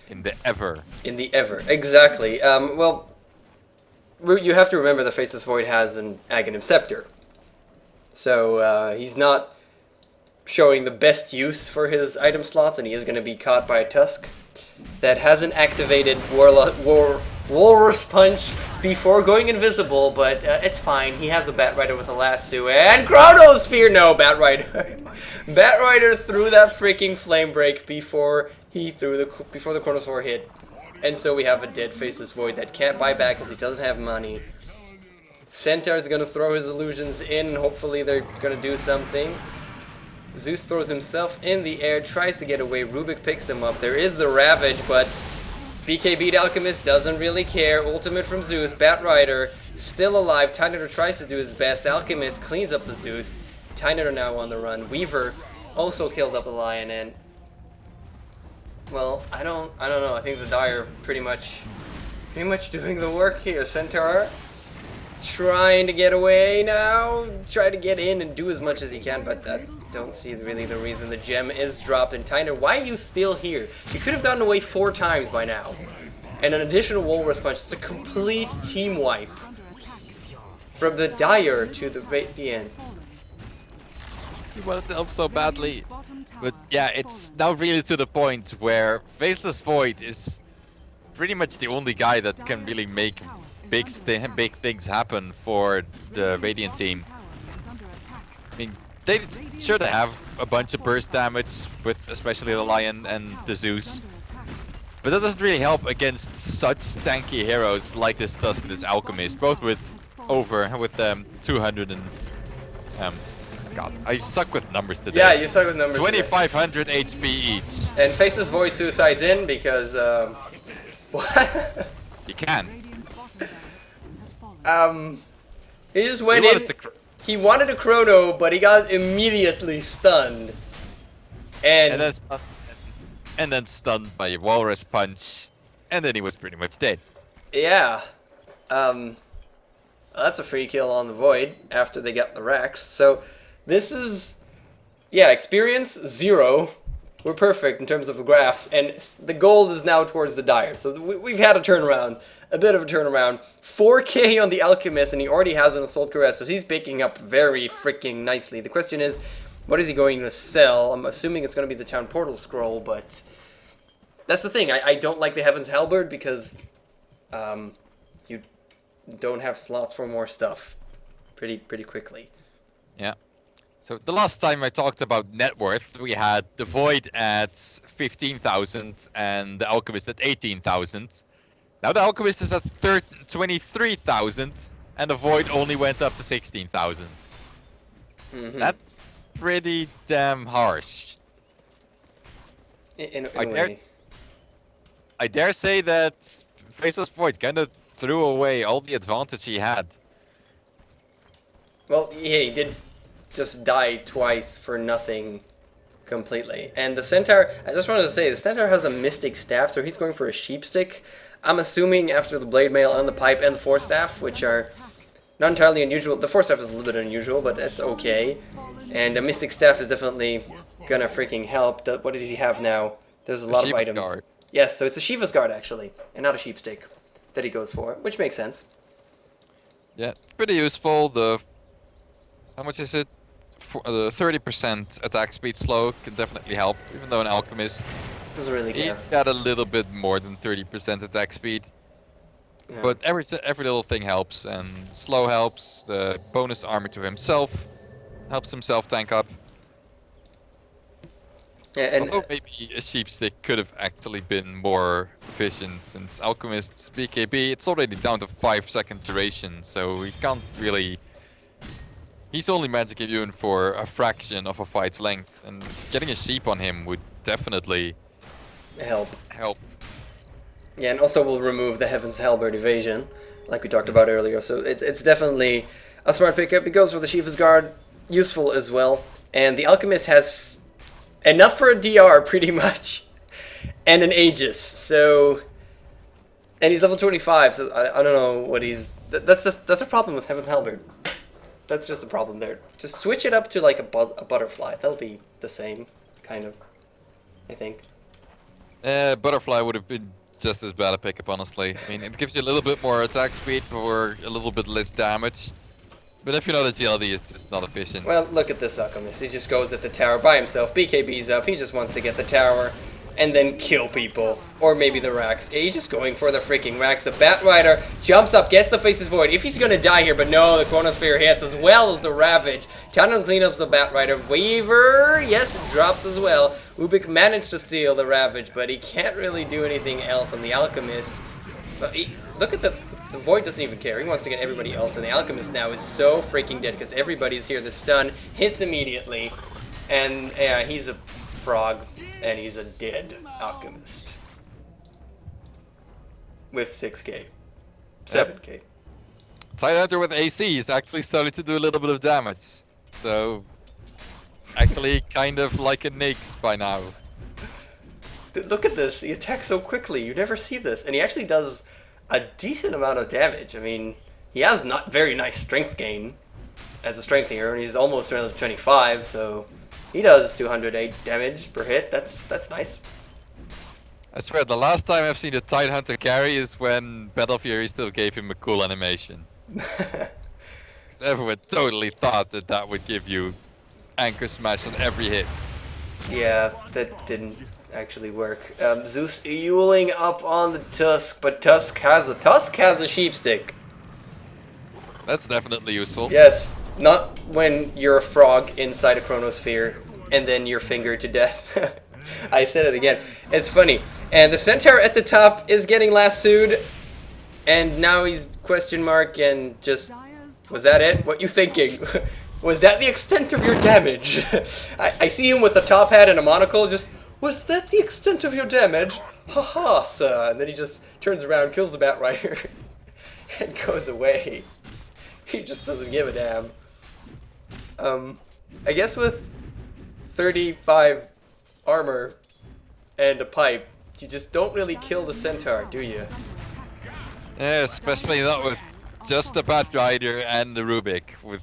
B: In the ever.
A: In the ever. Exactly. Well, you have to remember the Faceless Void has an Aghanim Scepter. So he's not showing the best use for his item slots, and he is going to be caught by a Tusk that hasn't activated Walrus Punch before going invisible, but it's fine. He has a Bat Rider with a lasso, and Chronosphere! No, Bat Rider. Bat Rider threw that freaking Flame Break before He threw before the Chronos 4 hit. And so we have a dead Faceless Void that can't buy back because he doesn't have money. Centaur's going to throw his illusions in. Hopefully they're going to do something. Zeus throws himself in the air, tries to get away. Rubik picks him up. There is the Ravage, but BKB Alchemist doesn't really care. Ultimate from Zeus. Batrider still alive. Tidehunter tries to do his best. Alchemist cleans up the Zeus. Tidehunter now on the run. Weaver also killed up the Lion, and well, I don't know. I think the Dire pretty much doing the work here. Centaur trying to get away now, try to get in and do as much as he can, but I don't see really the reason. The gem is dropped, and Tidehunter, why are you still here? You could have gotten away 4 times by now. And an additional Walrus Punch. It's a complete team wipe from the Dire to the Radiant.
B: He wanted to help so badly. But yeah, it's now really to the point where Faceless Void is pretty much the only guy that can really make big things happen for the Radiant team. I mean, they sure they have a bunch of burst damage with especially the Lion and the Zeus. But that doesn't really help against such tanky heroes like this Tusk and this Alchemist, both with 200 and God, I suck with numbers today.
A: Yeah, you suck with numbers.
B: 2,500 HP each.
A: And Faceless Void suicides in because what?
B: You can.
A: He just went in. He wanted a chrono, but he got immediately stunned. And
B: then stunned by a Walrus Punch, and then he was pretty much dead.
A: Yeah. That's a free kill on the Void after they got the Rex. So this is, yeah, experience 0. We're perfect in terms of the graphs, and the gold is now towards the Dire. So we've had a turnaround, a bit of a turnaround. 4K on the Alchemist, and he already has an Assault Caress, so he's picking up very freaking nicely. The question is, what is he going to sell? I'm assuming it's going to be the Town Portal Scroll, but that's the thing. I don't like the Heaven's Halberd because you don't have slots for more stuff pretty quickly.
B: Yeah. So the last time I talked about net worth, we had the Void at 15,000 and the Alchemist at 18,000. Now the Alchemist is at 23,000 and the Void only went up to 16,000. Mm-hmm. That's pretty damn harsh.
A: In a way.
B: I dare say that Faceless Void kind of threw away all the advantage he had.
A: Well, yeah, he did just die twice for nothing completely. And the Centaur, I just wanted to say, the Centaur has a Mystic Staff, so he's going for a Sheep Stick. I'm assuming after the Blade Mail and the Pipe and the Force Staff, which are not entirely unusual. The Force Staff is a little bit unusual, but it's okay. And a Mystic Staff is definitely gonna freaking help. What did he have now? There's a lot of items. Guard. Yes, so it's a Shiva's Guard actually, and not a Sheep Stick that he goes for, which makes sense.
B: Yeah, pretty useful. How much is it? The 30% attack speed slow can definitely help, even though an Alchemist,
A: doesn't really care.
B: He's got a little bit more than 30% attack speed. Yeah. But every little thing helps, and slow helps. The bonus armor to himself helps himself tank up.
A: Yeah, and
B: although maybe a Sheep Stick could have actually been more efficient, since Alchemist's BKB, it's already down to 5-second duration, so he can't really... He's only magic immune for a fraction of a fight's length, and getting a sheep on him would definitely
A: help. Yeah, and also will remove the Heaven's Halberd evasion, like we talked about earlier. So it's definitely a smart pickup. He goes for the Shiva's Guard, useful as well. And the Alchemist has enough for a DR, pretty much, and an Aegis. So, and he's level 25, so I don't know what he's... That's a problem with Heaven's Halberd. That's just a problem there. Just switch it up to like a butterfly. That'll be the same, kind of, I think.
B: Butterfly would have been just as bad a pickup, honestly. I mean, it gives you a little bit more attack speed for a little bit less damage. But if you know that GLD is just not efficient.
A: Well, look at this Alchemist. He just goes at the tower by himself. BKB's up. He just wants to get the tower. and then kill people. Or maybe the Rax. He's just going for the freaking Rax. The Batrider jumps up, gets the Faceless Void. If he's gonna die here, but no, the Chronosphere hits as well as the Ravage. Tidehunter cleanups the Batrider. Weaver, yes, drops as well. Ubik managed to steal the Ravage, but he can't really do anything else on the Alchemist. But look at the Void doesn't even care. He wants to get everybody else, and the Alchemist now is so freaking dead because everybody's here. The stun hits immediately, and yeah, he's a frog, and he's a dead Alchemist. With 6k. 7k.
B: Tidehunter with AC is actually starting to do a little bit of damage. So, actually kind of like a Nyx by now.
A: Look at this, he attacks so quickly, you never see this. And he actually does a decent amount of damage. I mean, he has not very nice strength gain as a strength hero, and he's almost around 25, so he does 208 damage per hit. That's nice.
B: I swear, the last time I've seen a Tidehunter carry is when Battle Fury still gave him a cool animation. Because everyone totally thought that that would give you Anchor Smash on every hit.
A: Yeah, that didn't actually work. Zeus Euling up on the Tusk, but Tusk has a sheepstick.
B: That's definitely useful.
A: Yes, not when you're a frog inside a Chronosphere and then you're fingered to death. I said it again. It's funny. And the Centaur at the top is getting lassoed, and now he's question mark and just... Was that it? What you thinking? Was that the extent of your damage? I see him with a top hat and a monocle, just... Was that the extent of your damage? Haha, sir. And then he just turns around, kills the Batrider, and goes away. He just doesn't give a damn. I guess with 35 armor and a pipe, you just don't really kill the Centaur, do you?
B: Yeah, especially not with just the Batrider and the Rubik, with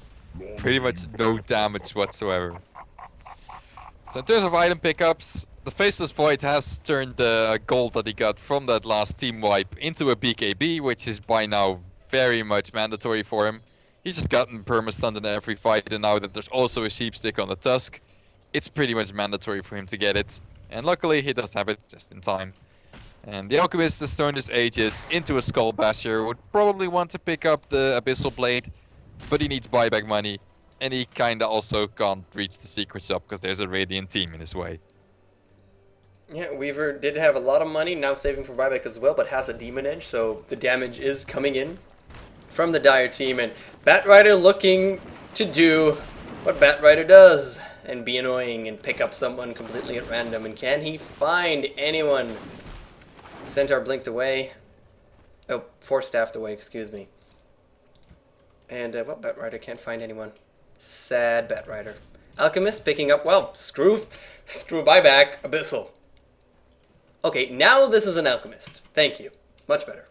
B: pretty much no damage whatsoever. So in terms of item pickups, the Faceless Void has turned the gold that he got from that last team wipe into a BKB, which is by now very much mandatory for him. He's just gotten perma-stunned in every fight, and now that there's also a sheepstick on the Tusk, it's pretty much mandatory for him to get it. And luckily he does have it just in time. And the Alchemist has turned his Aegis into a Skull Basher, would probably want to pick up the Abyssal Blade, but he needs buyback money, and he kinda also can't reach the secret shop because there's a Radiant team in his way.
A: Yeah, Weaver did have a lot of money, now saving for buyback as well, but has a Demon Edge, so the damage is coming in from the Dire team, and Batrider looking to do what Batrider does, and be annoying and pick up someone completely at random. And can he find anyone? Centaur blinked away. Oh, Force-staffed away, excuse me. And what Batrider can't find anyone. Sad Batrider. Alchemist picking up, well, screw buyback, Abyssal. Okay, now this is an Alchemist. Thank you. Much better.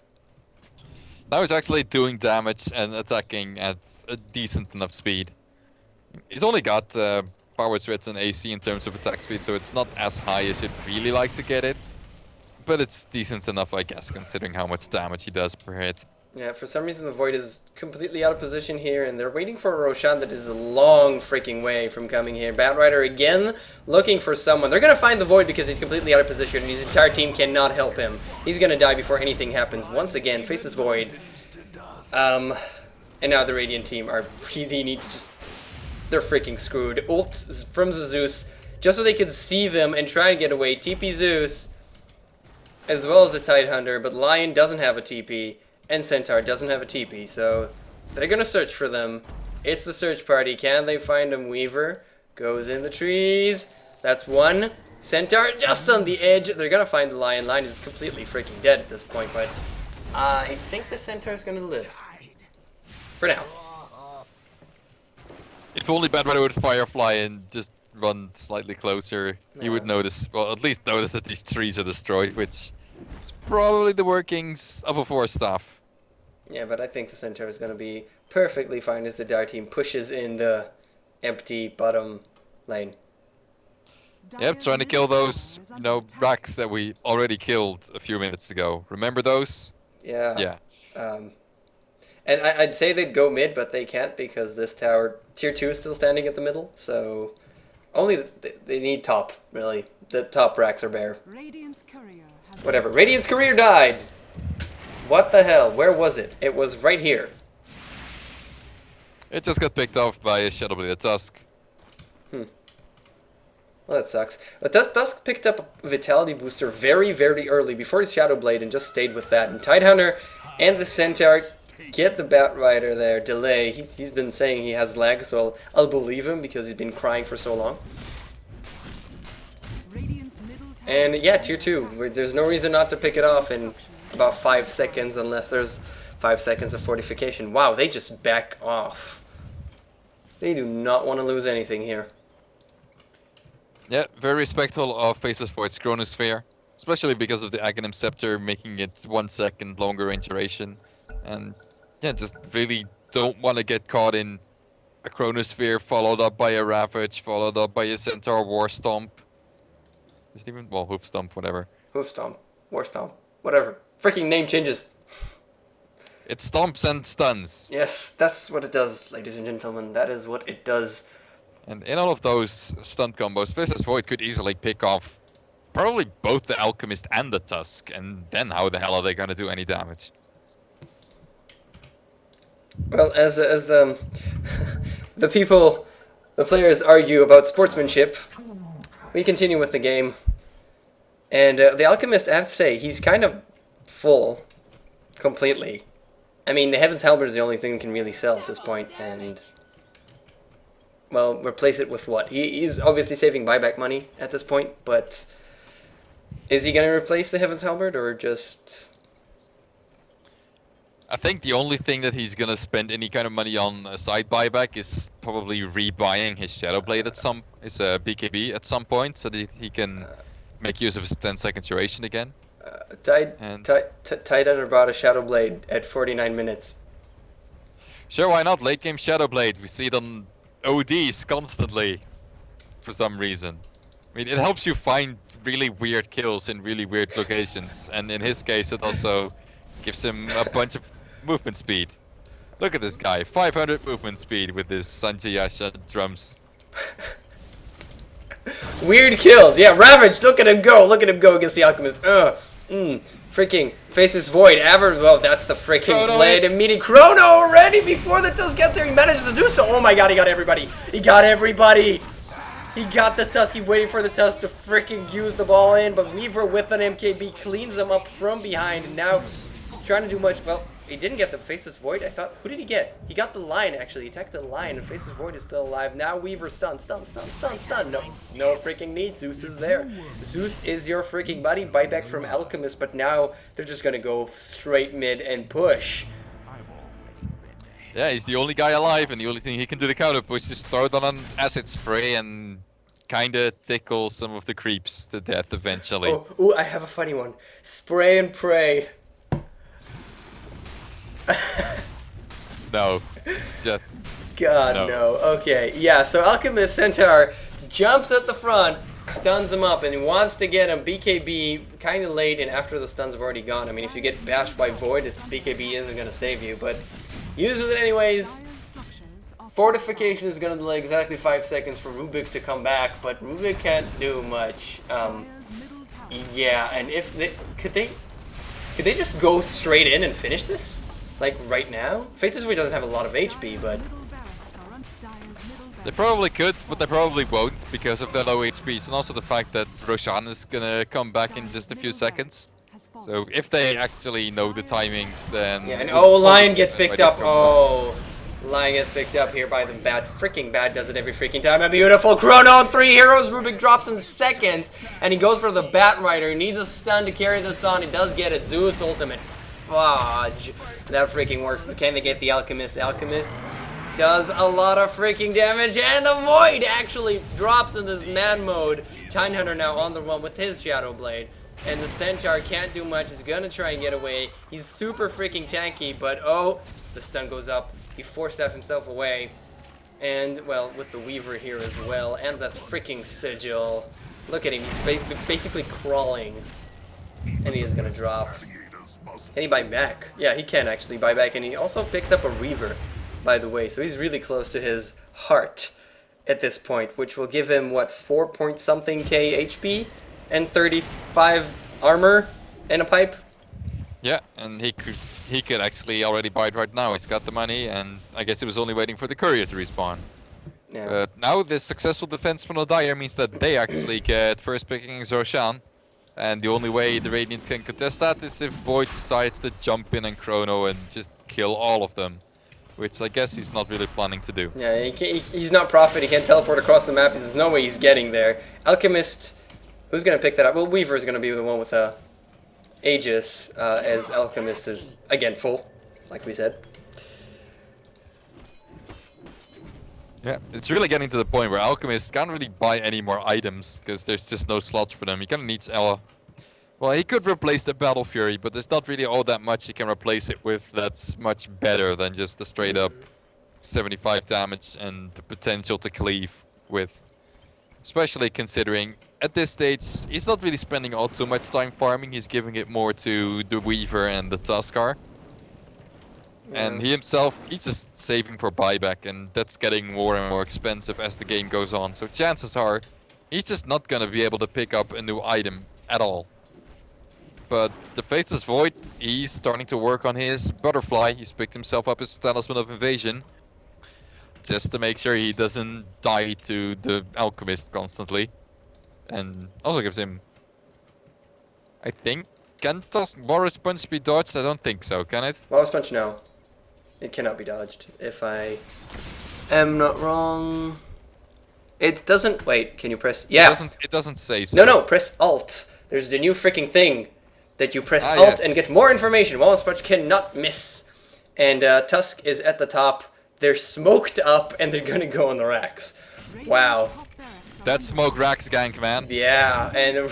B: Now he's actually doing damage and attacking at a decent enough speed. He's only got power threats and AC in terms of attack speed, so it's not as high as you'd really like to get it. But it's decent enough, I guess, considering how much damage he does per hit.
A: Yeah, for some reason the Void is completely out of position here, and they're waiting for a Roshan that is a long freaking way from coming here. Batrider again looking for someone. They're going to find the Void because he's completely out of position, and his entire team cannot help him. He's going to die before anything happens. Once again, faces Void. And now the Radiant team are really need to just... They're freaking screwed. Ult from the Zeus, just so they could see them and try and get away. TP Zeus, as well as the Tidehunter, but Lion doesn't have a TP. And Centaur doesn't have a TP, so they're gonna search for them. It's the search party. Can they find them? Weaver goes in the trees. That's one. Centaur just on the edge. They're gonna find the Lion. Lion is completely freaking dead at this point, but I think the Centaur is gonna live. For now.
B: If only Batrider would Firefly and just run slightly closer, he would notice, well, at least notice that these trees are destroyed, which is probably the workings of a Force Staff.
A: Yeah, but I think the Centaur is going to be perfectly fine as the Dire team pushes in the empty bottom lane.
B: Yep, trying to kill those, racks that we already killed a few minutes ago. Remember those?
A: Yeah.
B: Yeah.
A: And I'd say they'd go mid, but they can't because this tower, tier 2 is still standing at the middle, so Only they need top, really. The top racks are bare.
C: Radiant's courier has
A: Whatever. Radiant's career died! What the hell? Where was it? It was right here.
B: It just got picked off by a Shadowblade Tusk.
A: Well, that sucks. Dusk picked up a Vitality booster very, very early before his Shadowblade and just stayed with that. And Tidehunter and the Centaur get the Batrider there. Delay. He's been saying he has lag, so I'll believe him because he's been crying for so long.
C: Radiant's middle tower.
A: And yeah, tier 2. There's no reason not to pick it off in about 5 seconds unless there's 5 seconds of fortification. Wow, they just back off. They do not want to lose anything here.
B: Yeah, very respectful of Faceless Void's Chronosphere, especially because of the Aghanim Scepter making it 1 second longer range duration. And yeah, just really don't want to get caught in a Chronosphere followed up by a Ravage, followed up by a Centaur War Stomp. Is it even, well, Hoof Stomp, whatever.
A: Hoof Stomp, War Stomp, whatever. Freaking name changes.
B: It stomps and stuns.
A: Yes, that's what it does, ladies and gentlemen. That is what it does.
B: And in all of those stun combos, Faceless Void could easily pick off probably both the Alchemist and the Tusk, and then how the hell are they going to do any damage?
A: Well, as the the players argue about sportsmanship, we continue with the game. And the Alchemist, I have to say, he's kind of full, completely. I mean, the Heaven's Halberd is the only thing that can really sell at this point, and well, replace it with what? He's obviously saving buyback money at this point, but is he going to replace the Heaven's Halberd or just?
B: I think the only thing that he's gonna spend any kind of money on aside buyback is probably rebuying his Shadowblade at his BKB at some point, so that he can make use of his 10-second duration again.
A: Tidehunter bought a Shadowblade at 49 minutes.
B: Sure, why not? Late game Shadowblade. We see it on ODs constantly, for some reason. I mean, it helps you find really weird kills in really weird locations, and in his case, it also gives him a bunch of movement speed. Look at this guy, 500 movement speed with his Sanjayasha drums.
A: Weird kills, yeah. Ravage, look at him go against the Alchemist. Freaking Faceless Void. Well, that's the freaking blade. And meeting Chrono already before the Tusk gets there. He manages to do so. Oh my god, he got everybody. He got everybody. He got the Tusk. He waited for the Tusk to freaking use the ball in. But Weaver with an MKB cleans him up from behind. And now trying to do much. Well, he didn't get the Faceless Void. I thought, who did he get? He got the Lion, actually. He attacked the Lion, and Faceless Void is still alive. Now Weaver stun. No freaking need. Zeus is there. Zeus is your freaking buddy. Buyback from Alchemist, but now they're just gonna go straight mid and push.
B: Yeah, he's the only guy alive, and the only thing he can do to counter push is throw down an acid spray and kinda tickle some of the creeps to death eventually.
A: Oh, I have a funny one. Spray and pray.
B: No, just
A: God, no. Okay, yeah, so Alchemist Centaur jumps at the front, stuns him up, and he wants to get him BKB kind of late and after the stuns have already gone. I mean, if you get bashed by Void, BKB isn't going to save you, but uses it anyways. Fortification is going to delay exactly 5 seconds for Rubik to come back, but Rubik can't do much. Yeah, and if they... Could they just go straight in and finish this? Like, right now? Faceless Void doesn't have a lot of HP, but...
B: They probably could, but they probably won't because of their low HPs and also the fact that Roshan is gonna come back in just a few seconds. So if they actually know the timings, then...
A: Yeah, and oh, Lion gets picked up. Oh, Lion gets picked up here by the Bat. Freaking Bat does it every freaking time. A beautiful Chrono on 3 heroes. Rubik drops in seconds, and he goes for the Batrider. He needs a stun to carry this on. He does get it. Zeus ultimate. Fudge. That freaking works, but can they get the Alchemist? The Alchemist does a lot of freaking damage, and the Void actually drops in this man mode. Tidehunter now on the run with his Shadow Blade, and the Centaur can't do much. He's gonna try and get away. He's super freaking tanky, but oh, the stun goes up. He forced himself away, and well, with the Weaver here as well, and that freaking Sigil. Look at him, he's basically crawling, and he is gonna drop. Can he buy back? Yeah, he can actually buy back, and he also picked up a Reaver, by the way, so he's really close to his heart. at this point, which will give him, what, 4 point something K HP and 35 armor and a pipe?
B: Yeah, and he could actually already buy it right now. He's got the money, and I guess he was only waiting for the courier to respawn.
A: Yeah.
B: But now this successful defense from the Dire means that they actually get first picking Zoshan. And the only way the Radiant can contest that is if Void decides to jump in and Chrono and just kill all of them. Which I guess he's not really planning to do.
A: Yeah, he's not Prophet, he can't teleport across the map, there's no way he's getting there. Alchemist, who's going to pick that up? Well, Weaver's going to be the one with Aegis, as Alchemist is, again, full, like we said.
B: Yeah, it's really getting to the point where Alchemist can't really buy any more items, because there's just no slots for them. He kind of needs well, he could replace the Battle Fury, but there's not really all that much he can replace it with that's much better than just the straight up 75 damage and the potential to cleave with. Especially considering, at this stage, he's not really spending all too much time farming, he's giving it more to the Weaver and the Tuskar. And he himself, he's just saving for buyback, and that's getting more and more expensive as the game goes on. So chances are, he's just not gonna be able to pick up a new item at all. But the Faceless Void, he's starting to work on his Butterfly. He's picked himself up his Talisman of Invasion. Just to make sure he doesn't die to the Alchemist constantly. And also gives him... I think... Can Boris Punch be dodged? I don't think so, can it?
A: Boris Punch, no. It cannot be dodged, if I am not wrong. It doesn't... Wait, can you press... Yeah!
B: It doesn't say so.
A: No, press Alt. There's the new freaking thing that you press Alt and get more information. Boris Punch cannot miss. And Tusk is at the top. They're smoked up, and they're gonna go on the racks. Wow.
B: That's smoke racks gank, man.
A: Yeah, and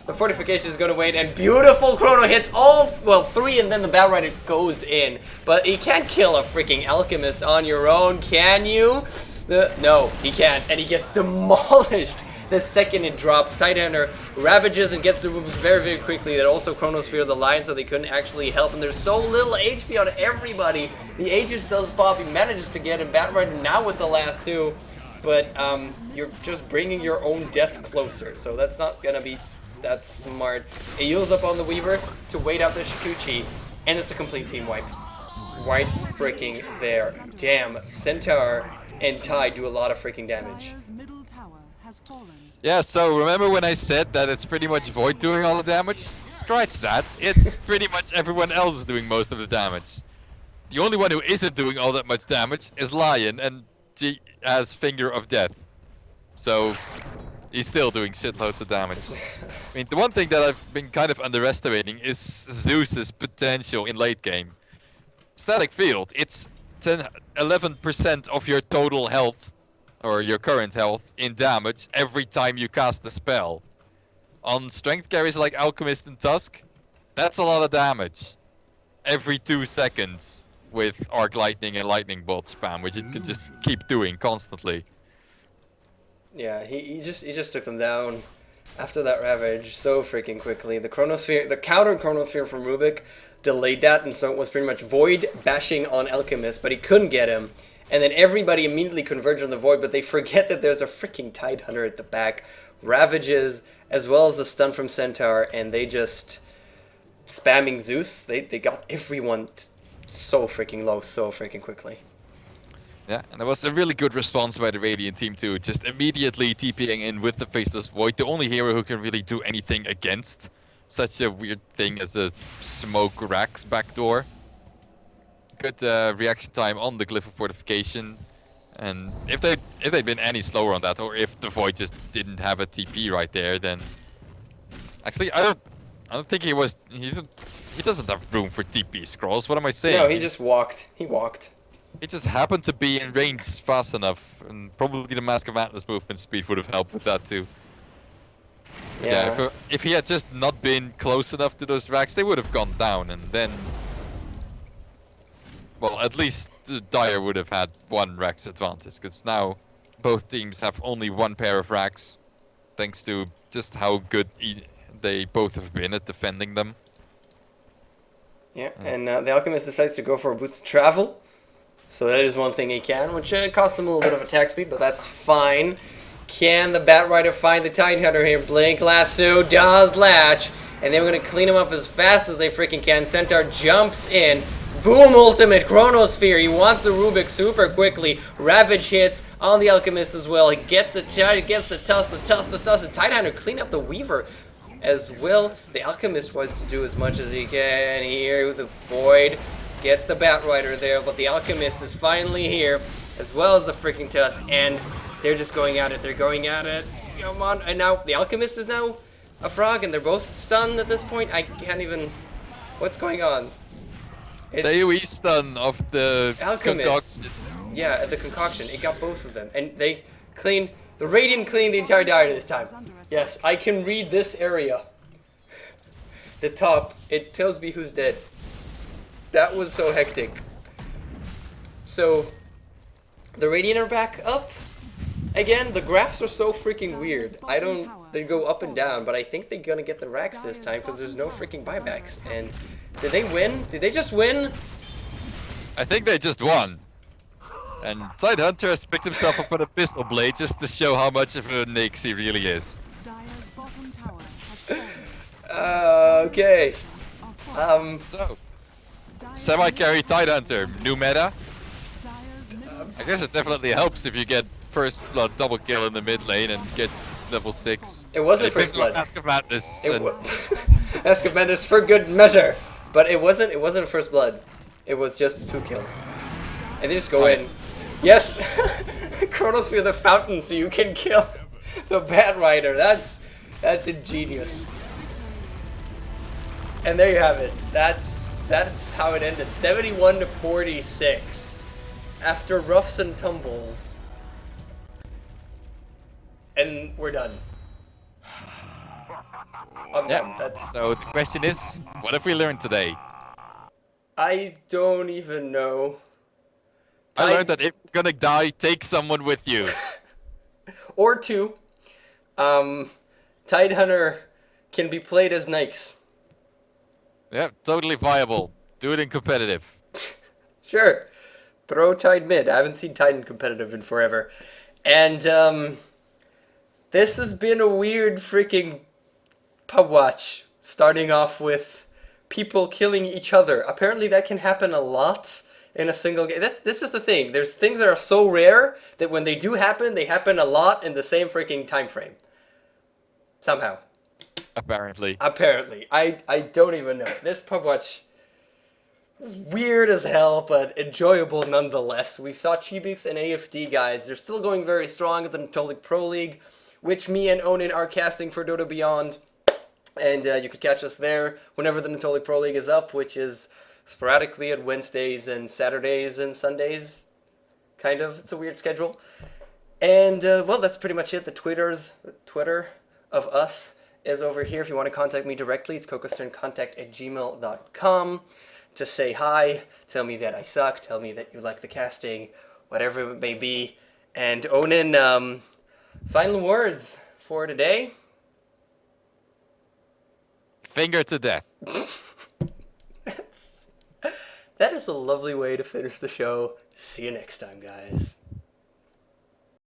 A: the fortification is gonna wait, and beautiful Chrono hits all, well, 3, and then the Battle Rider goes in. But he can't kill a freaking Alchemist on your own, can you? No, he can't, and he gets demolished the second it drops. Tidehunter ravages and gets the rooms very, very quickly. That also Chronosphere the Lion, so they couldn't actually help. And there's so little HP on everybody. The Aegis does pop. He manages to get him. Battle Rider now with the last 2. But you're just bringing your own death closer. So that's not going to be that smart. He heals up on the Weaver to wait out the Shikuchi. And it's a complete team wipe. Right freaking there. Damn, Centaur and Tide do a lot of freaking damage.
B: Yeah, so remember when I said that it's pretty much Void doing all the damage? Scratch that. It's pretty much everyone else doing most of the damage. The only one who isn't doing all that much damage is Lion, and he has Finger of Death. So he's still doing shitloads of damage. I mean, the one thing that I've been kind of underestimating is Zeus's potential in late game. Static Field, it's 11% of your total health, or your current health, in damage every time you cast the spell. On strength carries like Alchemist and Tusk, that's a lot of damage. Every 2 seconds with Arc Lightning and Lightning Bolt spam, which it can just keep doing constantly.
A: Yeah, he just took them down after that Ravage so freaking quickly. The Chronosphere, the counter Chronosphere from Rubik delayed that, and so it was pretty much Void bashing on Alchemist, but he couldn't get him. And then everybody immediately converged on the Void, but they forget that there's a freaking Tidehunter at the back. Ravages, as well as the stun from Centaur, and they just spamming Zeus. They got everyone so freaking low, so freaking quickly.
B: Yeah, and it was a really good response by the Radiant team too, just immediately TPing in with the Faceless Void, the only hero who can really do anything against such a weird thing as a Smoke Rax backdoor. Good reaction time on the Glyph of Fortification, and if they'd been any slower on that, or if the Void just didn't have a TP right there, then actually I don't think he doesn't have room for TP scrolls. What am I saying?
A: No, he just walked. He walked.
B: He just happened to be in range fast enough, and probably the Mask of Madness movement speed would have helped with that too. Yeah, if he had just not been close enough to those racks, they would have gone down, and then, well, at least the Dire would have had 1 Rax advantage, because now both teams have only 1 pair of racks, thanks to just how good they both have been at defending them.
A: Yeah, and the Alchemist decides to go for a boost to travel. So that is one thing he can, which costs him a little bit of attack speed, but that's fine. Can the Batrider find the Tidehunter here? Blink Lasso does latch, and then we're going to clean him up as fast as they freaking can. Centaur jumps in. Boom, ultimate, Chronosphere. He wants the Rubik super quickly. Ravage hits on the Alchemist as well. He gets the gets the Tusk. The Tidehunter clean up the Weaver as well. The Alchemist wants to do as much as he can here with the Void. Gets the Batrider there, but the Alchemist is finally here, as well as the freaking Tusk, and they're just going at it. They're going at it. Come on. And now the Alchemist is now a frog, and they're both stunned at this point. I can't even... What's going on?
B: The AoE stun of the
A: Alchemist.
B: concoction.
A: Yeah, the concoction. It got both of them. And they clean... The Radiant cleaned the entire diary this time. Yes, I can read this area. The top. It tells me who's dead. That was so hectic. So, the Radiant are back up. Again, the graphs are so freaking weird. I don't... They go up and down, but I think they're gonna get the racks this time because there's no freaking buybacks. And did they win? Did they just win?
B: I think they just won. And Tidehunter has picked himself up with a pistol blade just to show how much of a nix he really is.
C: Dire's bottom tower has fallen.
A: Okay.
B: So, semi-carry Tidehunter, new meta.
C: Dire's middle
B: I guess it definitely helps if you get first blood double kill in the mid lane and get level 6.
A: It wasn't
B: And he
A: first
B: picks up
A: blood.
B: Mask of Madness.
A: It
B: and-
A: was Ask of Madness for good measure, but it wasn't a first blood. It was just 2 kills, and they just go in. Yes, Chronosphere the fountain, so you can kill the Batrider. That's ingenious. And there you have it. That's how it ended. 71-46 after roughs and tumbles, and we're done. I'm done. That's...
B: So the question is, what have we learned today?
A: I don't even know.
B: I learned that if you're gonna die, take someone with you.
A: Or 2. Tidehunter can be played as Nikes.
B: Yeah, totally viable. Do it in competitive.
A: Sure. Throw Tide mid. I haven't seen Tide in competitive in forever. And this has been a weird freaking Pubwatch. Starting off with people killing each other. Apparently that can happen a lot in a single game. This is the thing. There's things that are so rare that when they do happen, they happen a lot in the same freaking time frame. Somehow.
B: Apparently.
A: I don't even know. This Pubwatch is weird as hell, but enjoyable nonetheless. We saw Chibix and AFD guys. They're still going very strong at the Netolic Pro League, which me and Onin are casting for Dota Beyond. And you can catch us there whenever the Netolic Pro League is up, which is sporadically at Wednesdays and Saturdays and Sundays. Kind of. It's a weird schedule. And, well, that's pretty much it. The Twitter of us is over here. If you want to contact me directly, it's KOKOSternContact@gmail.com to say hi, tell me that I suck, tell me that you like the casting, whatever it may be. And Onin, final words for today.
B: Finger to death.
A: That is a lovely way to finish the show. See you next time, guys.